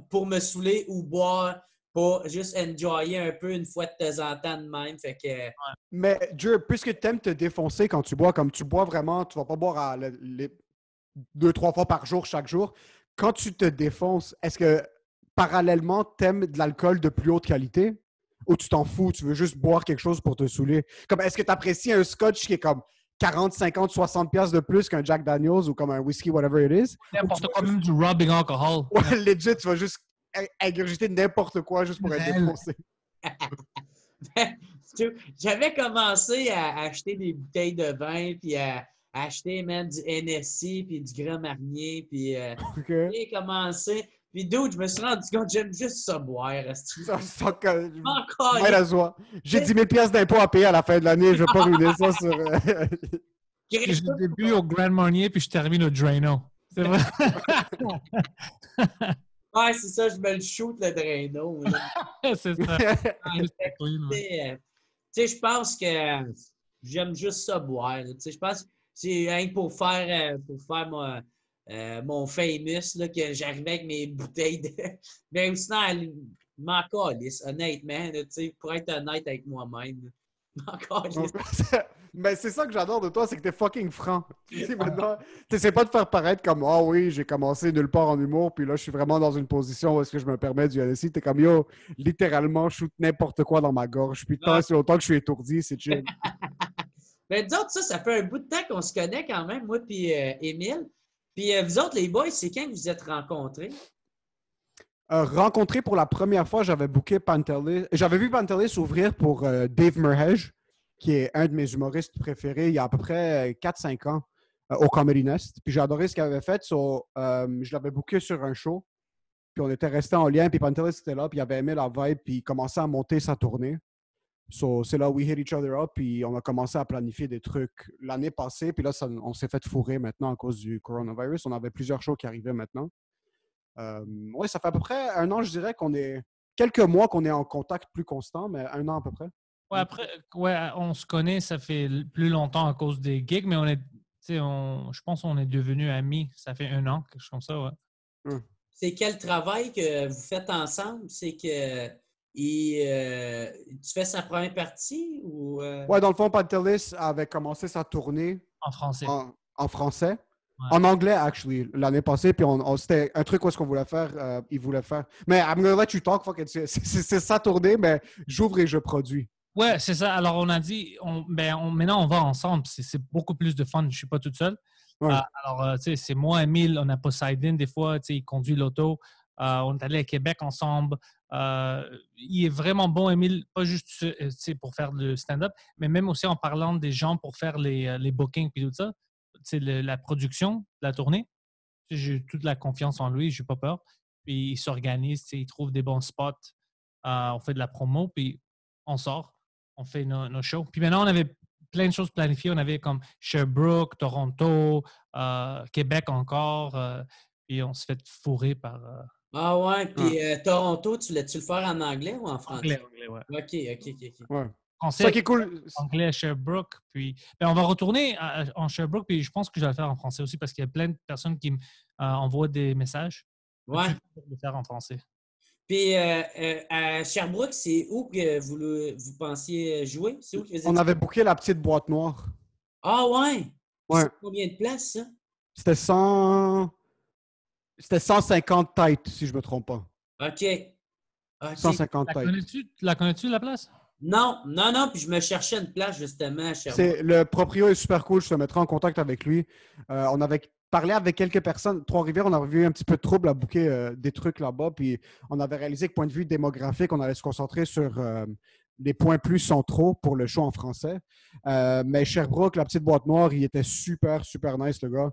pour me saouler ou boire pour juste enjoyer un peu une fois de temps en temps de même. Fait que... Mais, Dieu, puisque tu aimes te défoncer quand tu bois, comme tu bois vraiment, tu vas pas boire 2-3 fois par jour, chaque jour. Quand tu te défonces, est-ce que parallèlement, tu aimes de l'alcool de plus haute qualité ou tu t'en fous, tu veux juste boire quelque chose pour te saouler? Comme, est-ce que tu apprécies un scotch qui est comme 40, 50, 60 piastres de plus qu'un Jack Daniels ou comme un whisky, whatever it is. N'importe quoi, même du rubbing alcohol. Ouais, legit, tu vas juste ingurgiter n'importe quoi juste pour être défoncé. J'avais commencé à acheter des bouteilles de vin, puis à acheter même du NSC, puis du Grand Marnier, puis j'ai commencé. Puis dude, je me suis rendu compte que j'aime juste ça boire. Encore. J'ai 10 000 piastres d'impôts à payer à la fin de l'année. Je ne vais pas ruiner ça sur... Je débute au Grand Marnier, puis je termine au Drano. C'est vrai? Ouais, c'est ça, je me le shoot, le Drano. C'est ça. Je pense que j'aime juste ça boire. Je pense que c'est rien que pour faire mon famous, là, que j'arrivais avec mes bouteilles de... Mais sinon, m'en calisse, honnêtement, là, pour être honnête avec moi-même. M'en calisse. Mais c'est ça que j'adore de toi, c'est que t'es fucking franc. Maintenant, t'essaies pas de faire paraître comme « Ah oui, j'ai commencé nulle part en humour, puis là, je suis vraiment dans une position où est-ce que je me permets du LSI. » T'es comme « Yo, littéralement, je shoot n'importe quoi dans ma gorge. Puis tant c'est longtemps que je suis étourdi, c'est chill. » Mais disons ça fait un bout de temps qu'on se connaît quand même, moi puis Émile. Puis vous autres, les boys, c'est quand que vous êtes rencontrés? Rencontré pour la première fois, j'avais booké Pantelis. J'avais vu Pantelis ouvrir pour Dave Merheje, qui est un de mes humoristes préférés, il y a à peu près 4-5 ans, au Comedy Nest. Puis j'ai adoré ce qu'il avait fait. Je l'avais booké sur un show. Puis on était restés en lien. Puis Pantelis était là. Puis il avait aimé la vibe. Puis il commençait à monter sa tournée. C'est là où we hit each other up. Puis on a commencé à planifier des trucs l'année passée. Puis là, on s'est fait fourrer maintenant à cause du coronavirus. On avait plusieurs shows qui arrivaient maintenant. Oui, ça fait à peu près 1 an, je dirais qu'on est... Quelques mois qu'on est en contact plus constant, mais 1 an à peu près. Ouais, après, on se connaît, ça fait plus longtemps à cause des gigs, mais je pense qu'on est devenus amis. Ça fait 1 an, quelque chose comme ça, ouais. C'est quel travail que vous faites ensemble? C'est que tu fais sa première partie ou... Ouais, dans le fond, Pantelis avait commencé sa tournée en français. En français. Ouais. En anglais, actually, l'année passée. Puis c'était un truc où est-ce qu'on voulait faire. Il voulait faire. Mais I'm gonna let you talk. C'est sa tournée, mais j'ouvre et je produis. Ouais, c'est ça. Alors, on a dit, maintenant, on va ensemble. C'est beaucoup plus de fun. Je ne suis pas toute seule. Ouais. Alors, c'est moi, Emile, on a Poseidon des fois. Il conduit l'auto. On est allé à Québec ensemble. Il est vraiment bon, Emile, pas juste pour faire le stand-up, mais même aussi en parlant des gens pour faire les bookings et tout ça. La production de la tournée. J'ai toute la confiance en lui. Je n'ai pas peur. Puis, il s'organise. Il trouve des bons spots. On fait de la promo. Puis, on sort. On fait nos shows. Puis maintenant, on avait plein de choses planifiées. On avait comme Sherbrooke, Toronto, Québec encore. Puis on se fait fourrer par... Ah ouais. Puis Toronto, tu voulais-tu le faire en anglais ou en français? Anglais, ouais. OK. Ouais. Français, ça qui est cool. Anglais à Sherbrooke. Puis on va retourner en Sherbrooke. Puis je pense que je vais le faire en français aussi parce qu'il y a plein de personnes qui m'envoient des messages. Ouais. Je vais le faire en français. Puis à Sherbrooke, c'est où que vous pensiez jouer? C'est où que vous On avait booké la petite boîte noire. Ah ouais? Ouais. C'est combien de places, ça? C'était 150 têtes, si je ne me trompe pas. OK. 150 têtes. La connais-tu, la place? Non. Puis je me cherchais une place, justement, à Sherbrooke. Le proprio est super cool. Je te mettrai en contact avec lui. On avait parlé avec quelques personnes. Trois-Rivières, on avait eu un petit peu de trouble à booker des trucs là-bas. Puis on avait réalisé que, point de vue démographique, on allait se concentrer sur les points plus centraux pour le show en français. Mais Sherbrooke, la petite boîte noire, il était super, super nice, le gars.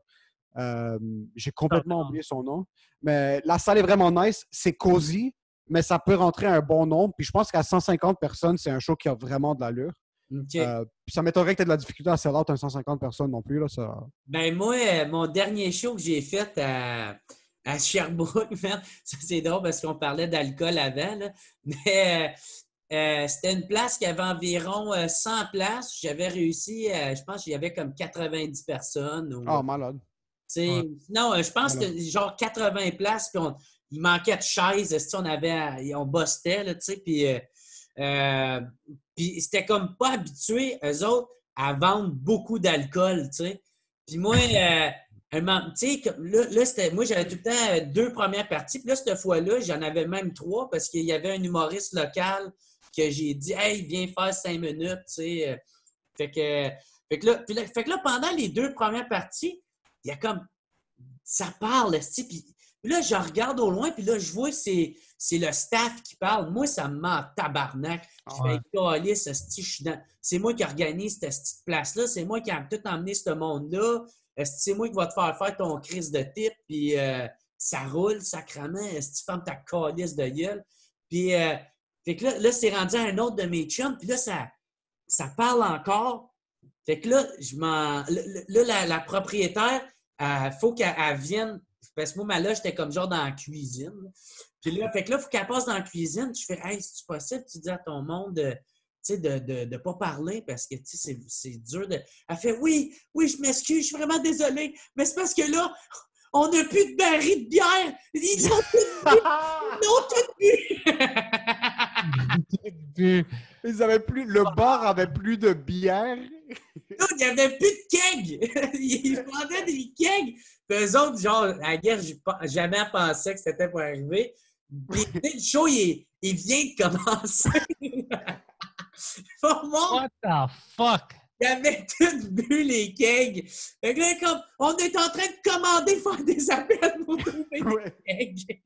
J'ai complètement oublié son nom. Mais la salle est vraiment nice. C'est cosy, mais ça peut rentrer à un bon nombre. Puis je pense qu'à 150 personnes, c'est un show qui a vraiment de l'allure. Okay. Puis ça m'étonnerait que tu aies de la difficulté à sell out un 150 personnes non plus. Là, ça... Ben moi, mon dernier show que j'ai fait à Sherbrooke, man, ça c'est drôle parce qu'on parlait d'alcool avant, là, mais c'était une place qui avait environ 100 places. J'avais réussi, je pense qu'il y avait comme 90 personnes. Malade. Ouais. Non, je pense que genre 80 places, puis il manquait de chaises. On bustait, là, tu sais, puis c'était comme pas habitué, eux autres, à vendre beaucoup d'alcool, tu sais. Puis moi, tu sais, là moi, j'avais tout le temps 2 premières parties. Puis là, cette fois-là, j'en avais même 3 parce qu'il y avait un humoriste local que j'ai dit « Hey, viens faire 5 minutes », tu sais. Fait que Fait que là, pendant les 2 premières parties, il y a comme... Ça parle, esti, puis là, je regarde au loin, puis là, je vois que c'est le staff qui parle. Moi, ça me met en tabarnak. Je fais câlisse, esti, c'est moi qui organise cette petite place-là. C'est moi qui ai tout emmené ce monde-là. Esti, c'est moi qui va te faire ton crise de type, puis ça roule, sacrement. Esti, ferme ta câlisse de gueule. Puis, fait que là, c'est rendu à un autre de mes chums, puis là, ça parle encore. Fait que là, la propriétaire, faut qu'elle vienne. Parce que moi, ma loge, j'étais comme genre dans la cuisine. Puis là, fait que là, il faut qu'elle passe dans la cuisine. Je fais, hey, c'est possible, tu dis à ton monde de ne pas parler parce que c'est dur de. Elle fait, oui, je m'excuse, je suis vraiment désolée. Mais c'est parce que là, on n'a plus de barils de bière. Ils ont tout bu. Ils avaient plus. Le bar avait plus de bière. Il n'y avait plus de kegs. Ils vendaient des kegs. Puis eux autres, genre, à la guerre, j'ai jamais pensé que c'était pour arriver. Puis le show, il vient de commencer. What the fuck? Il avait tout bu les kegs. Fait que là, comme, on est en train de commander, faire des appels pour trouver des kegs.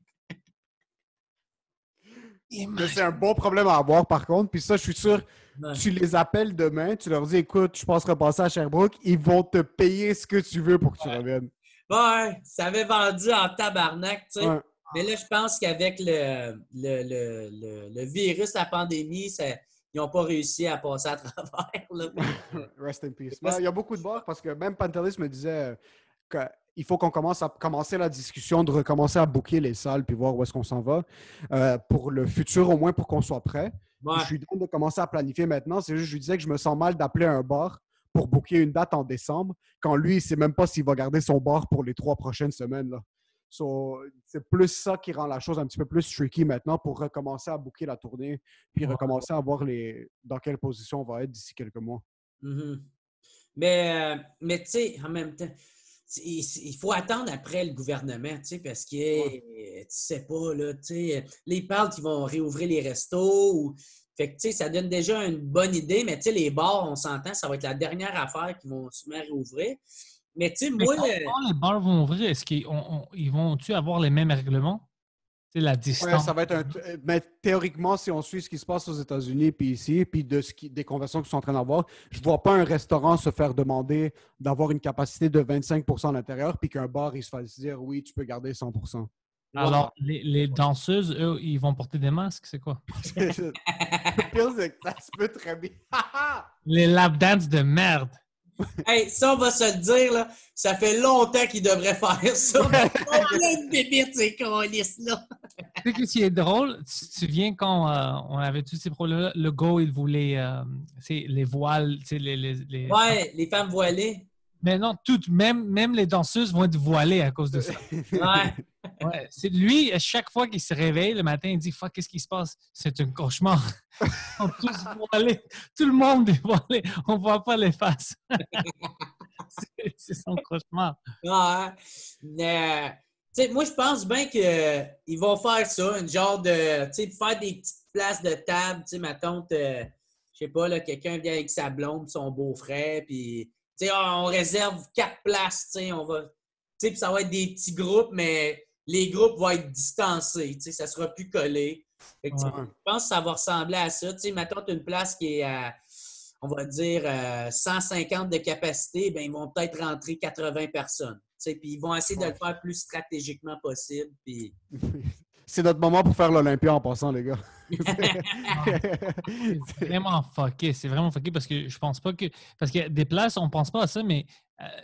C'est un bon problème à avoir, par contre. Puis ça, je suis sûr, tu les appelles demain, tu leur dis, écoute, je pense repasser à Sherbrooke, ils vont te payer ce que tu veux pour que tu reviennes. Ouais, ça avait vendu en tabarnak, tu sais. Ouais. Mais là, je pense qu'avec le virus, la pandémie, ils n'ont pas réussi à passer à travers. Là. Rest in peace. Il y a beaucoup de bars parce que même Pantelis me disait qu'il faut qu'on commencer la discussion, de recommencer à booker les salles puis voir où est-ce qu'on s'en va pour le futur, au moins pour qu'on soit prêt. Ouais. Je suis donc de commencer à planifier maintenant. C'est juste je lui disais que je me sens mal d'appeler un bar pour booker une date en décembre quand lui, il ne sait même pas s'il va garder son bar pour les 3 prochaines semaines. Là. So, c'est plus ça qui rend la chose un petit peu plus tricky maintenant pour recommencer à booker la tournée puis recommencer à voir dans quelle position on va être d'ici quelques mois. Mm-hmm. Mais tu sais, en même temps, il faut attendre après le gouvernement, tu sais, parce que tu sais pas, là, tu sais, les parlent qu'ils vont réouvrir les restos ou... Fait que, tu sais, ça donne déjà une bonne idée, mais tu sais, les bars, on s'entend, ça va être la dernière affaire qu'ils vont sûrement réouvrir. Mais tu sais, moi... Quand les bars vont ouvrir, est-ce qu'ils vont-tu avoir les mêmes règlements? C'est la distance. Ouais, ça va être mais théoriquement, si on suit ce qui se passe aux États-Unis puis ici, puis des conversations qu'ils sont en train d'avoir, je ne vois pas un restaurant se faire demander d'avoir une capacité de 25 % à l'intérieur, puis qu'un bar, il se fasse dire oui, tu peux garder 100 %. Alors, les danseuses, eux, ils vont porter des masques, c'est quoi? Le pire, c'est que ça se peut très bien. Les lap dance de merde. Hey, ça, on va se le dire, là. Ça fait longtemps qu'ils devraient faire ça. On a une bébite, ces câlisses-là. Tu sais que ce qui est drôle, tu te souviens quand on avait tous ces problèmes-là, le go, il voulait les voiles, les... Ouais, les femmes voilées. Mais non, même les danseuses vont être voilées à cause de ça. Ouais. C'est lui, à chaque fois qu'il se réveille le matin, il dit « Fuck, qu'est-ce qui se passe? C'est un cauchemar. » Ils sont tous voilés. Tout le monde est voilé. On ne voit pas les faces. C'est son cauchemar. Ouais. Moi, je pense bien qu'ils vont faire ça, une genre de... faire des petites places de table. Ma tante, je sais pas, là, quelqu'un vient avec sa blonde, son beau-frère, puis... on réserve 4 places, on va... Puis ça va être des petits groupes, mais les groupes vont être distancés, ça sera plus collé. Fait que, je pense que ça va ressembler à ça. Mettons, tu as une place qui est à, on va dire, 150 de capacité, bien, ils vont peut-être rentrer 80 personnes. Puis ils vont essayer de le faire plus stratégiquement possible. Puis... C'est notre moment pour faire l'Olympia en passant, les gars. C'est vraiment fucké. C'est vraiment fucké parce que je pense pas que... Parce que des places, on pense pas à ça, mais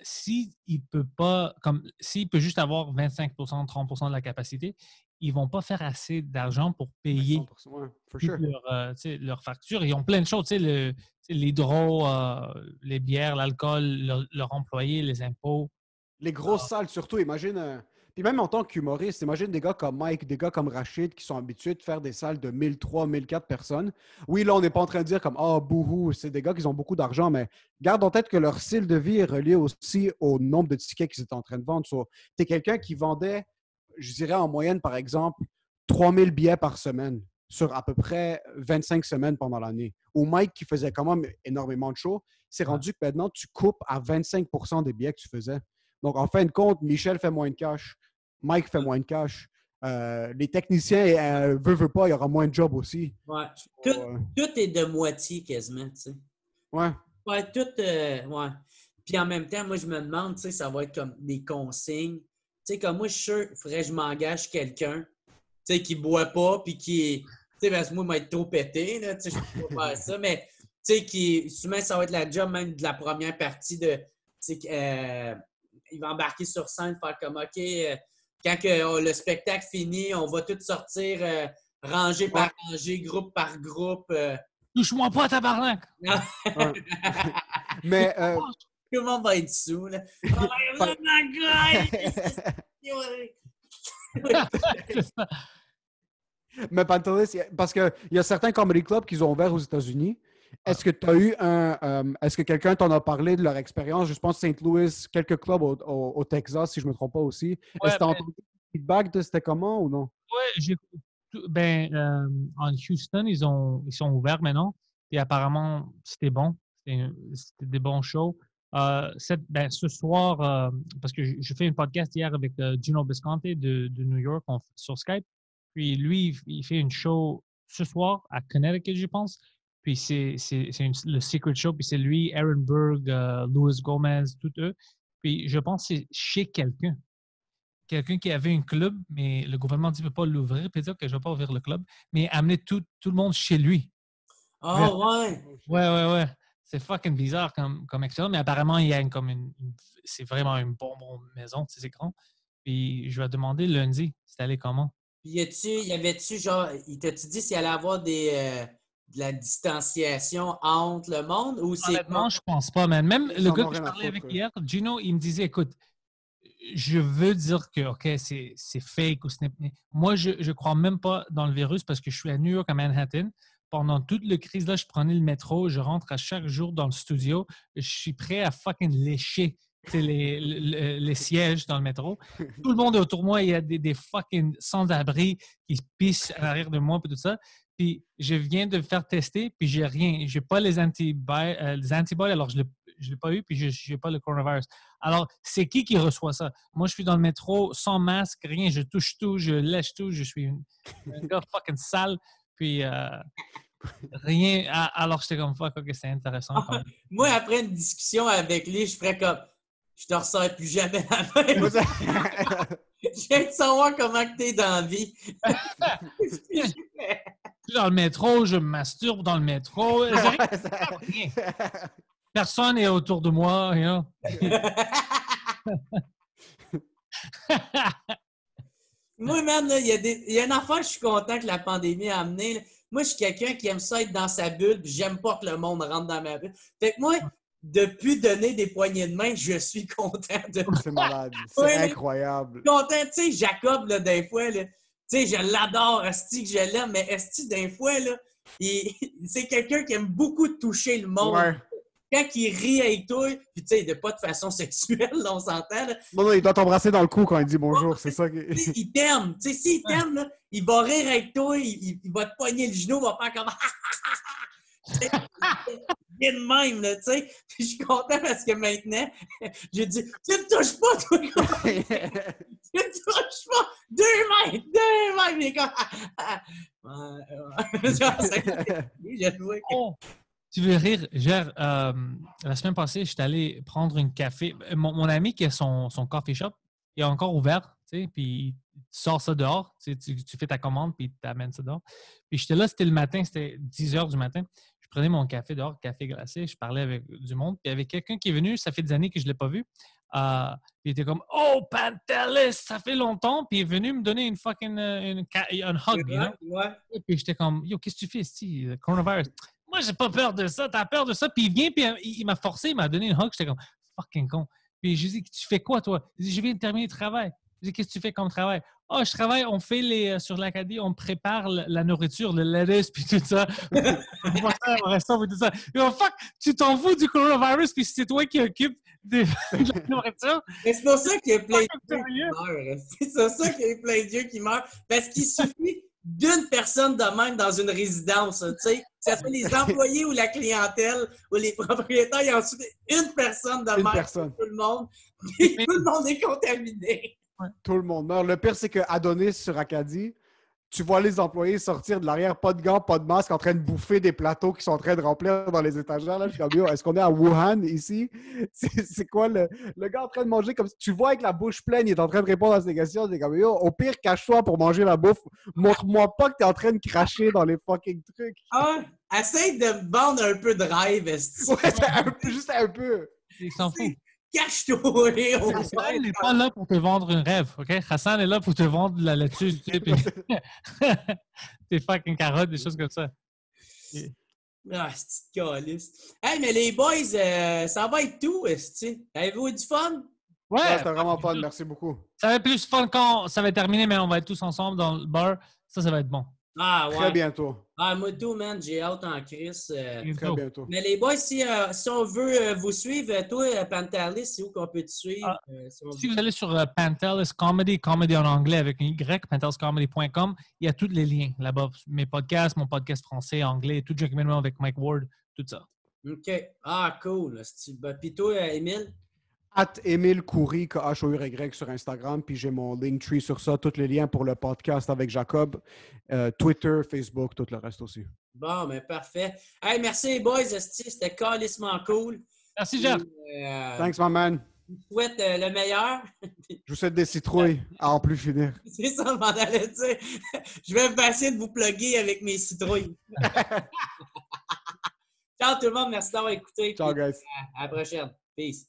s'il peut pas... S'il peut juste avoir 25 % 30 % de la capacité, ils vont pas faire assez d'argent pour payer leur facture. Ils ont plein de choses. L'hydro, les bières, l'alcool, leurs employés, les impôts. Les grosses salles, surtout. Imagine... Puis même en tant qu'humoriste, imagine des gars comme Mike, des gars comme Rachid qui sont habitués de faire des salles de 1003, 1004 personnes. Oui, là, on n'est pas en train de dire comme « Ah, bouhou, c'est des gars qui ont beaucoup d'argent », mais garde en tête que leur style de vie est relié aussi au nombre de tickets qu'ils étaient en train de vendre. So, tu es quelqu'un qui vendait, je dirais en moyenne, par exemple, 3000 billets par semaine. sur à peu près 25 semaines pendant l'année. Ou Mike, qui faisait quand même énormément de shows, c'est rendu que maintenant, tu coupes à 25% des billets que tu faisais. Donc, en fin de compte, Michel fait moins de cash, Mike fait moins de cash. Les techniciens, veut pas, il y aura moins de job aussi. Ouais. Tout est de moitié quasiment, tu sais. Ouais. Ouais, tout. Ouais. Puis en même temps, moi, je me demande, tu sais, ça va être comme des consignes. Tu sais, comme moi, je suis sûr, il faudrait que je m'engage quelqu'un, tu sais, qui boit pas, puis qui. Tu sais, parce que moi, il va être trop pété, là, tu sais, je peux pas faire ça, mais, tu sais, qui. Souvent, ça va être la job même de la première partie de. Tu sais, il va embarquer sur scène, faire comme, OK, quand le spectacle finit, on va tous sortir rangée par rangée, groupe par groupe. Touche-moi pas, tabarnak! Ouais. Mais. Tout le monde va être sous, là. Oh my God! C'est ça. Mais Pantelis, parce qu'il y a certains comedy clubs qui ont ouvert aux États-Unis. Est-ce que tu as eu est-ce que quelqu'un t'en a parlé de leur expérience? Je pense St. Louis, quelques clubs au Texas, si je ne me trompe pas aussi. Est-ce que tu as entendu le feedback de c'était comment ou non? Oui, en Houston, ils sont ouverts maintenant. Et apparemment, c'était bon. C'était des bons shows. Ce soir, parce que je fais un podcast hier avec Gino Bisconte de New York sur Skype. Puis lui, il fait une show ce soir à Connecticut, je pense. Puis c'est le Secret Show. Puis c'est lui, Aaron Berg, Louis Gomez, tous eux. Puis je pense que c'est chez quelqu'un. Quelqu'un qui avait un club, mais le gouvernement dit ne peut pas l'ouvrir. Puis dire que je ne vais pas ouvrir le club. Mais amener tout le monde chez lui. Oh, ouais! Ouais. C'est fucking bizarre comme expérience, mais apparemment, il y a c'est vraiment une bonne maison, tu sais, c'est grand. Puis je vais demander lundi, c'est allé comment? Puis y avait-tu, genre, il t'a-tu dit s'il allait avoir de la distanciation entre le monde ou c'est. Honnêtement, je pense pas, man. Même le gars que je parlais avec hier, Gino, il me disait, écoute, je veux dire que, OK, c'est fake ou ce n'est. Moi, je crois même pas dans le virus parce que je suis à New York, à Manhattan. Pendant toute la crise-là, je prenais le métro, je rentre à chaque jour dans le studio. Je suis prêt à fucking lécher les sièges dans le métro. Tout le monde est autour de moi. Il y a des fucking sans-abri qui se pissent à l'arrière de moi et tout ça. Puis je viens de faire tester, puis j'ai rien. J'ai pas les antibodies, alors je l'ai pas eu, puis je n'ai pas le coronavirus. Alors, c'est qui reçoit ça? Moi, je suis dans le métro sans masque, rien. Je touche tout, je lèche tout. Je suis un gars fucking sale. Puis, rien. Alors, j'étais comme, fuck, OK, c'est intéressant. Moi, après une discussion avec lui, je ferais comme, je te ressors plus jamais la même. Je viens de savoir comment tu es dans la vie. Dans le métro, je me masturbe dans le métro. Rien. Personne n'est autour de moi. You know? Moi, man, il y a une affaire que je suis content que la pandémie a amené. Là. Moi, je suis quelqu'un qui aime ça être dans sa bulle, puis j'aime pas que le monde rentre dans ma bulle. Fait que moi, depuis donner des poignées de main, je suis content de. C'est malade. C'est incroyable. Je suis content, tu sais, Jacob, là, des fois, là, tu sais, je l'adore, esti que je l'aime, mais esti, des fois, là, c'est quelqu'un qui aime beaucoup toucher le monde. Ouais. Quand il rit avec toi, puis tu sais, pas de façon sexuelle, là, on s'entend. Là. Non, il doit t'embrasser dans le cou quand il dit bonjour, c'est ça. Il t'aime. Tu sais, s'il t'aime, là, il va rire avec toi, il va te pogner le genou, il va faire comme bien de même, là, tu sais. Puis je suis content parce que maintenant, j'ai dit, tu ne touches pas, toi, tu ne touches pas, 2 mètres, il est comme, oh, tu veux rire? Genre, la semaine passée, j'étais allé prendre un café. Mon ami qui a son coffee shop, il est encore ouvert, tu sais, puis tu sors ça dehors, tu fais ta commande, puis tu t'amènes ça dehors. Puis j'étais là, c'était le matin, c'était 10 h du matin. Je prenais mon café dehors, café glacé, je parlais avec du monde. Puis il y avait quelqu'un qui est venu, ça fait des années que je ne l'ai pas vu. Il était comme « Oh, Pantelis, ça fait longtemps! » Puis il est venu me donner un hug, you know? Ouais. Et puis j'étais comme « Yo, qu'est-ce que tu fais ici? Coronavirus? » Moi, j'ai pas peur de ça, t'as peur de ça. Puis il vient, puis il m'a forcé, il m'a donné un hug. J'étais comme « Fucking con! » Puis je lui ai dit « Tu fais quoi, toi? » Il dit « Je viens de terminer le travail. » Je lui ai dit « Qu'est-ce que tu fais comme travail? » « Oh, je travaille, on fait sur l'Acadie, on prépare la nourriture, le lettuce, puis tout ça. Au restaurant, puis tout ça. Et oh, fuck, tu t'en fous du coronavirus, puis c'est toi qui occupe de la nourriture. Mais c'est pour ça qu'il y a plein de vieux qui meurent. C'est pour ça qu'il y a plein de vieux qui meurent. Parce qu'il suffit d'une personne de même dans une résidence, tu sais. Que ce soit les employés ou la clientèle ou les propriétaires, il y a ensuite une personne de même pour tout le monde. Puis tout le monde est contaminé. Tout le monde meurt. Le pire, c'est que Adonis sur Acadie, tu vois les employés sortir de l'arrière, pas de gants, pas de masque, en train de bouffer des plateaux qui sont en train de remplir dans les étagères. Là, je suis comme, yo, est-ce qu'on est à Wuhan ici? C'est quoi le gars en train de manger comme tu le vois avec la bouche pleine, il est en train de répondre à ces questions. C'est comme, yo, au pire, cache-toi pour manger la bouffe. Montre-moi pas que t'es en train de cracher dans les fucking trucs. Ah, essaye de me vendre un peu de rêve, esti. Ouais, juste un peu. Il s'en fout. Cache-toi! Hassan n'est pas là pour te vendre un rêve, OK? Hassan est là pour te vendre la laitue, tu sais, puis tes fucking carottes, des choses comme ça. Ah, c'est une calisse. Hey, mais les boys, ça va être tout, esti. Avez-vous eu du fun? Ouais! C'était vraiment fun, merci beaucoup. Ça va être plus fun quand ça va être terminé, mais on va être tous ensemble dans le bar. Ça va être bon. Ah, ouais. Très bientôt. Ah, moi tout, man, j'ai hâte en crise. Très bientôt. Mais les boys, si on veut vous suivre, toi, Pantalis, c'est où qu'on peut te suivre? Si vous allez sur Pantelis Comedy, comedy en anglais avec un Y, panteliscomedy.com, il y a tous les liens là-bas. Mes podcasts, mon podcast français, anglais, tout Jack Miller avec Mike Ward, tout ça. OK. Ah, cool. Puis toi, Émile? @Émile Coury, K-H-O-U-Y sur Instagram, puis j'ai mon Linktree sur ça, tous les liens pour le podcast avec Jacob, Twitter, Facebook, tout le reste aussi. Bon, ben parfait. Hey, merci les boys, c'était calissement cool. Merci, Jeff. Thanks, my man. Je vous souhaite le meilleur. Je vous souhaite des citrouilles à en plus finir. C'est ça, je m'en allais dire. Je vais essayer de vous plugger avec mes citrouilles. Ciao tout le monde, merci d'avoir écouté. Ciao, guys. À la prochaine. Peace.